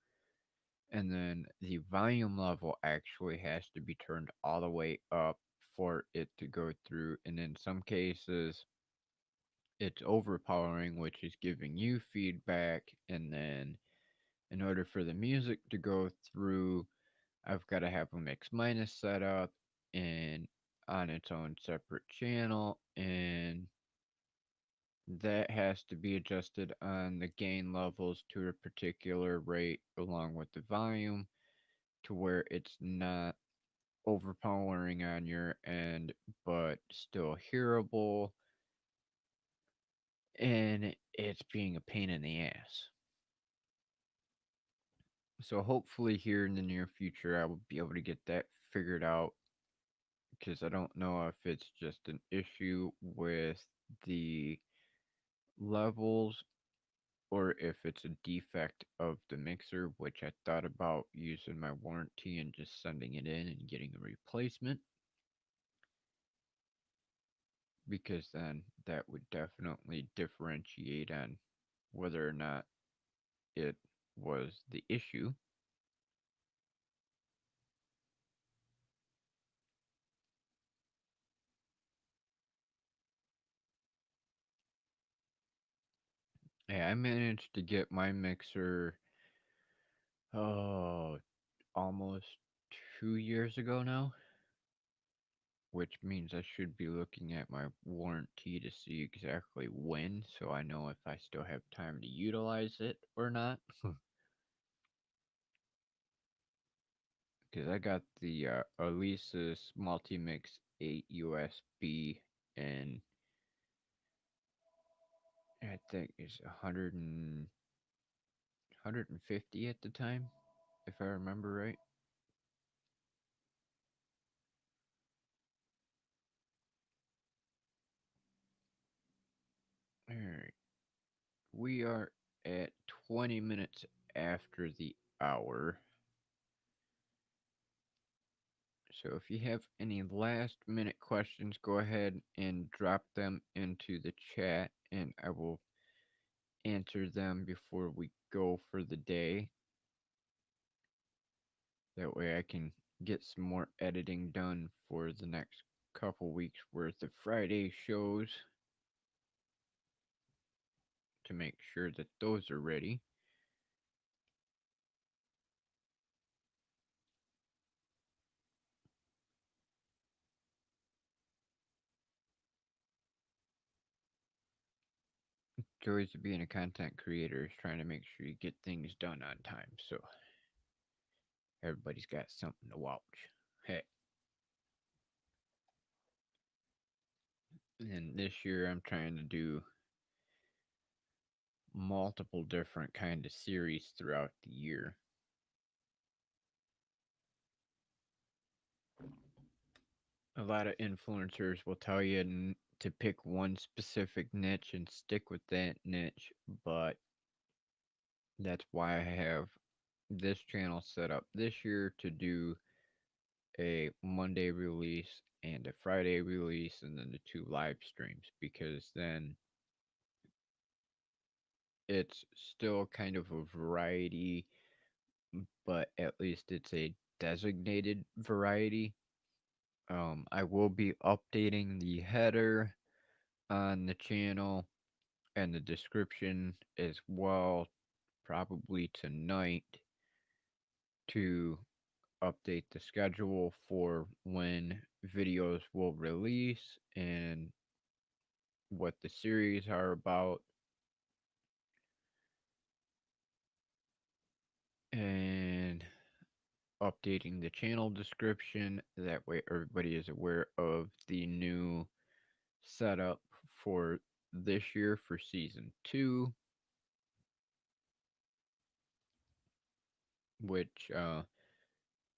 and then the volume level actually has to be turned all the way up for it to go through. And in some cases, it's overpowering, which is giving you feedback. And then, in order for the music to go through, I've got to have a mix minus set up and on its own separate channel. And that has to be adjusted on the gain levels to a particular rate along with the volume to where it's not overpowering on your end but still hearable and it's being a pain in the ass. So hopefully here in the near future I will be able to get that figured out because I don't know if it's just an issue with the levels or if it's a defect of the mixer, which I thought about using my warranty and just sending it in and getting a replacement because then that would definitely differentiate on whether or not it was the issue. Yeah, I managed to get my mixer oh almost 2 years ago now, which means I should be looking at my warranty to see exactly when so I know if I still have time to utilize it or not. Because I got the Alesis Multimix 8 USB and I think it's 150 at the time, if I remember right. Alright, we are at 20 minutes after the hour. So if you have any last minute questions, go ahead and drop them into the chat and I will answer them before we go for the day. That way I can get some more editing done for the next couple weeks worth of Friday shows to make sure that those are ready. Joys of being a content creator is trying to make sure you get things done on time so everybody's got something to watch. Hey, and this year I'm trying to do multiple different kind of series throughout the year. A lot of influencers will tell you to pick one specific niche and stick with that niche, but that's why I have this channel set up this year to do a Monday release and a Friday release and then the two live streams because then it's still kind of a variety, but at least it's a designated variety. I will be updating the header on the channel and the description as well, probably tonight, to update the schedule for when videos will release and what the series are about, and updating the channel description. That way, everybody is aware of the new setup for this year for season 2, which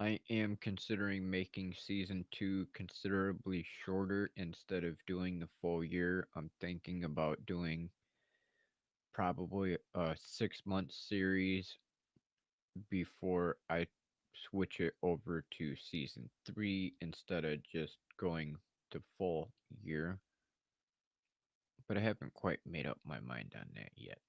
I am considering making season 2 considerably shorter instead of doing the full year. I'm thinking about doing probably a 6-month series before I switch it over to season 3 instead of just going to full year. But I haven't quite made up my mind on that yet.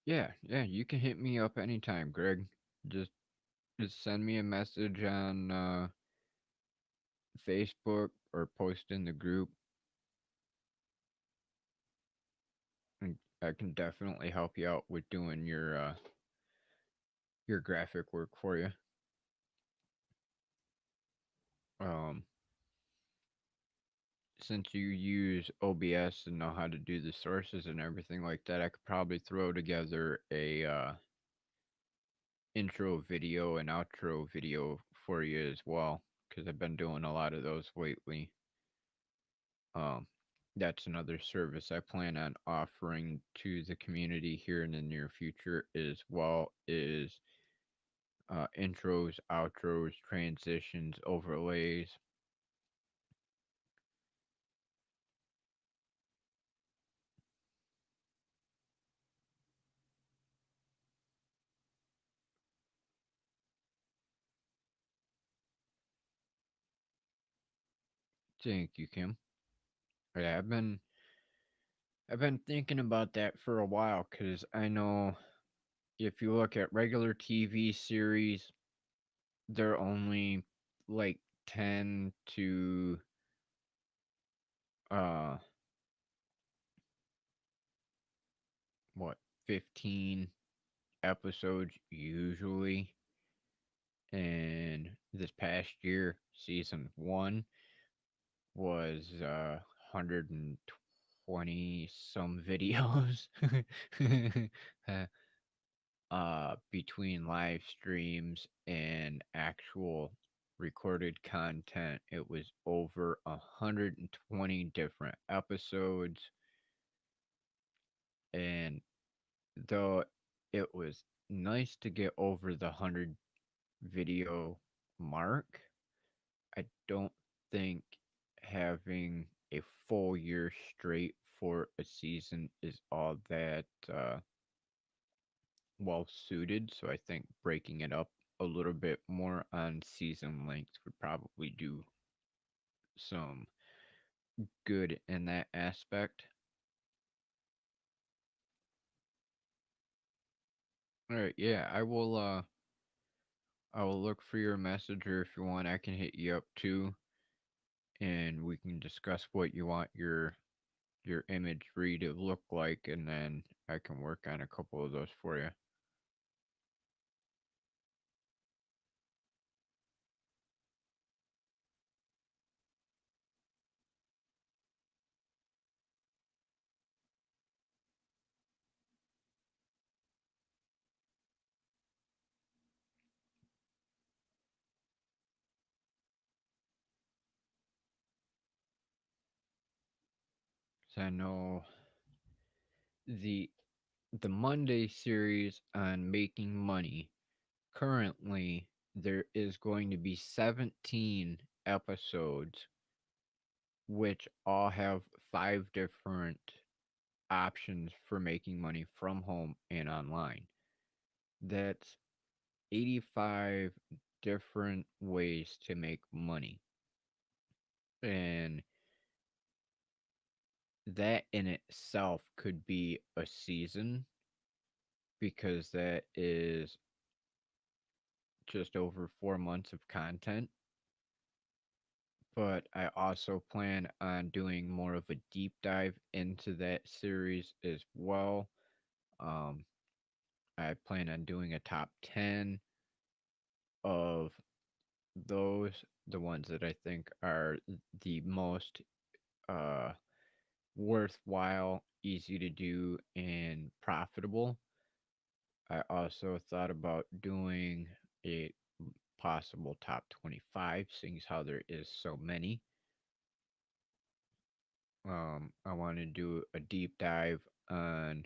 Yeah, yeah, you can hit me up anytime, Greg. Just just send me a message on Facebook or post in the group, and I can definitely help you out with doing your graphic work for you. Um, since you use OBS and know how to do the sources and everything like that, I could probably throw together a intro video and outro video for you as well, because I've been doing a lot of those lately. Um, that's another service I plan on offering to the community here in the near future as well, is intros, outros, transitions, overlays. Thank you, Kim. Yeah, I've been thinking about that for a while, because I know if you look at regular TV series, they're only like 10 to uh what, 15 episodes usually. And this past year, season 1 was 120 some videos. uh, Between live streams and actual recorded content, it was over 120 different episodes. And though it was nice to get over the 100 video mark, I don't think having a full year straight for a season is all that well suited. So I think breaking it up a little bit more on season length would probably do some good in that aspect. All right, yeah, I will look for your message, or if you want I can hit you up too, and we can discuss what you want your imagery to look like, and then I can work on a couple of those for you. So I know the the Monday series on making money, currently there is going to be 17 episodes, which all have 5 different options for making money from home and online. That's 85 different ways to make money. And that in itself could be a season, because that is just over 4 months of content. But I also plan on doing more of a deep dive into that series as well. Um, I plan on doing a top 10 of those, the ones that I think are the most uh, worthwhile, easy to do, and profitable. I also thought about doing a possible top 25, seeing as how there is so many. I want to do a deep dive on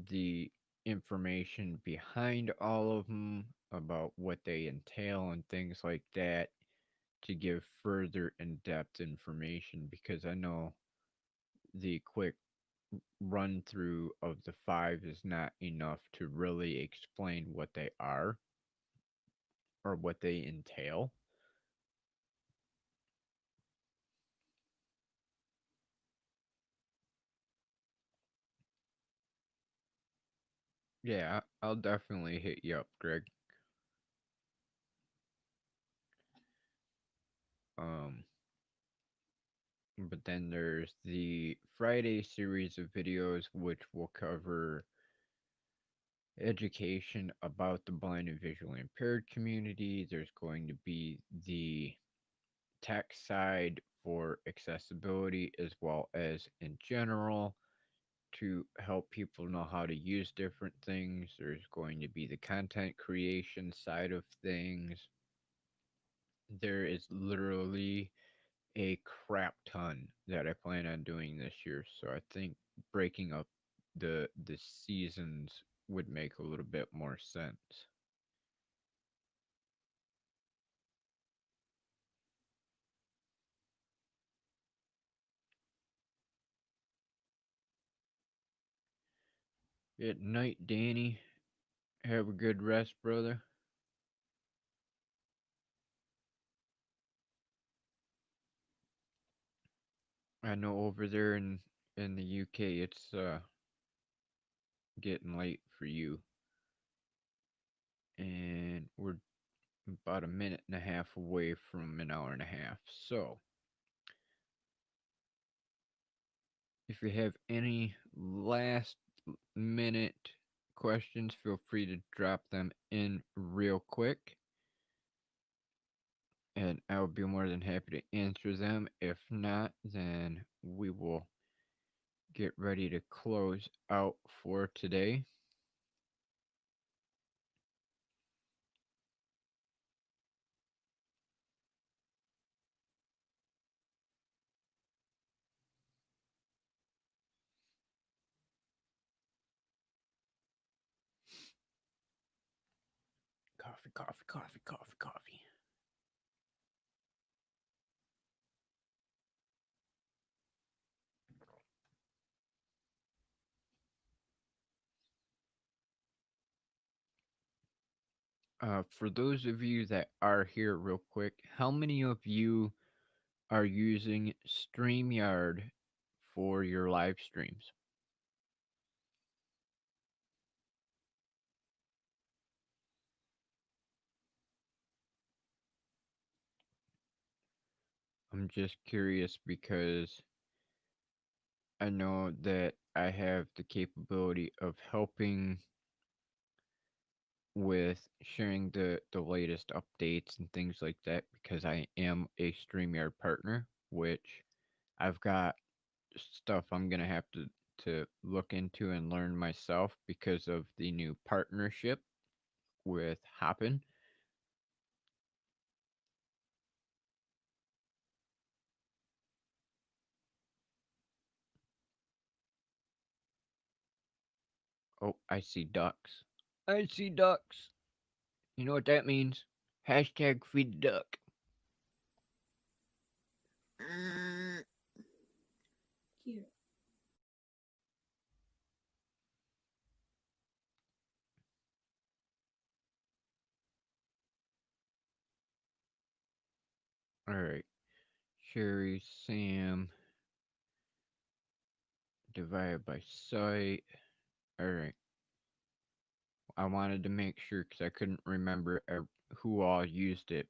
the information behind all of them, about what they entail and things like that, to give further in-depth information, because I know the quick run through of the 5 is not enough to really explain what they are or what they entail. Yeah, I'll definitely hit you up, Greg. Um, but then there's the Friday series of videos, which will cover education about the blind and visually impaired community. There's going to be the tech side for accessibility as well as in general to help people know how to use different things. There's going to be the content creation side of things. There is literally a crap ton that I plan on doing this year. So I think breaking up the seasons would make a little bit more sense. Good night, Danny. Have a good rest, brother. I know over there in the UK it's getting late for you, and we're about a minute and a half away from an hour and a half. So, if you have any last minute questions, feel free to drop them in real quick, and I will be more than happy to answer them. If not, then we will get ready to close out for today. Coffee, coffee, coffee, coffee, coffee. For those of you that are here, real quick, how many of you are using StreamYard for your live streams? I'm just curious because I know that I have the capability of helping with sharing the latest updates and things like that because I am a StreamYard partner, which I've got stuff I'm gonna have to look into and learn myself because of the new partnership with Hoppin. Oh, I see ducks. I see ducks. You know what that means? Hashtag feed the duck. Cute. Alright. Sherry, Sam, divided by site. Alright. I wanted to make sure because I couldn't remember who all used it.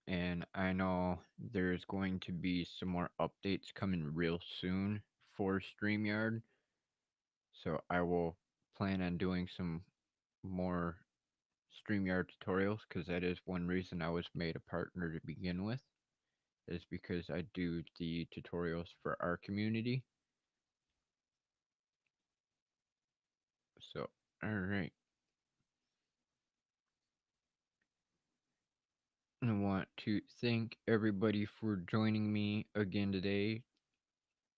And I know there's going to be some more updates coming real soon for StreamYard. So I will plan on doing some more StreamYard tutorials because that is one reason I was made a partner to begin with, is because I do the tutorials for our community. So, alright. I want to thank everybody for joining me again today.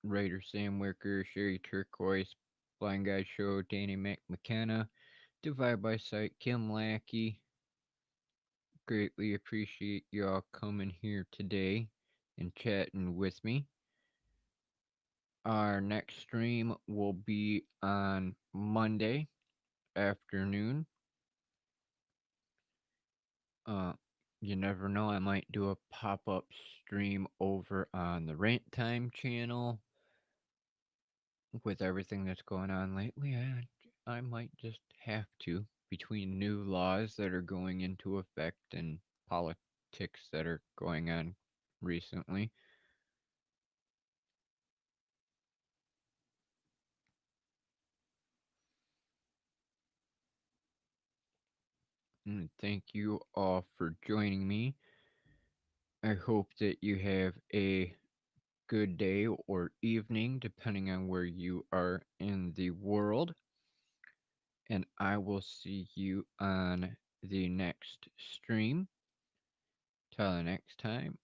Writer Sam Wicker, Sherry Turquoise, Blind Guy Show, Danny McKenna, Divide by Sight, Kim Lackey. Greatly appreciate y'all coming here today and chatting with me. Our next stream will be on Monday afternoon. Uh, you never know, I might do a pop up stream over on the Rant Time channel with everything that's going on lately. I might just have to, between new laws that are going into effect and politics that are going on recently. And thank you all for joining me. I hope that you have a good day or evening, depending on where you are in the world. And I will see you on the next stream. Till the next time,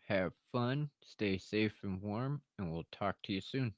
have fun, stay safe and warm, and we'll talk to you soon.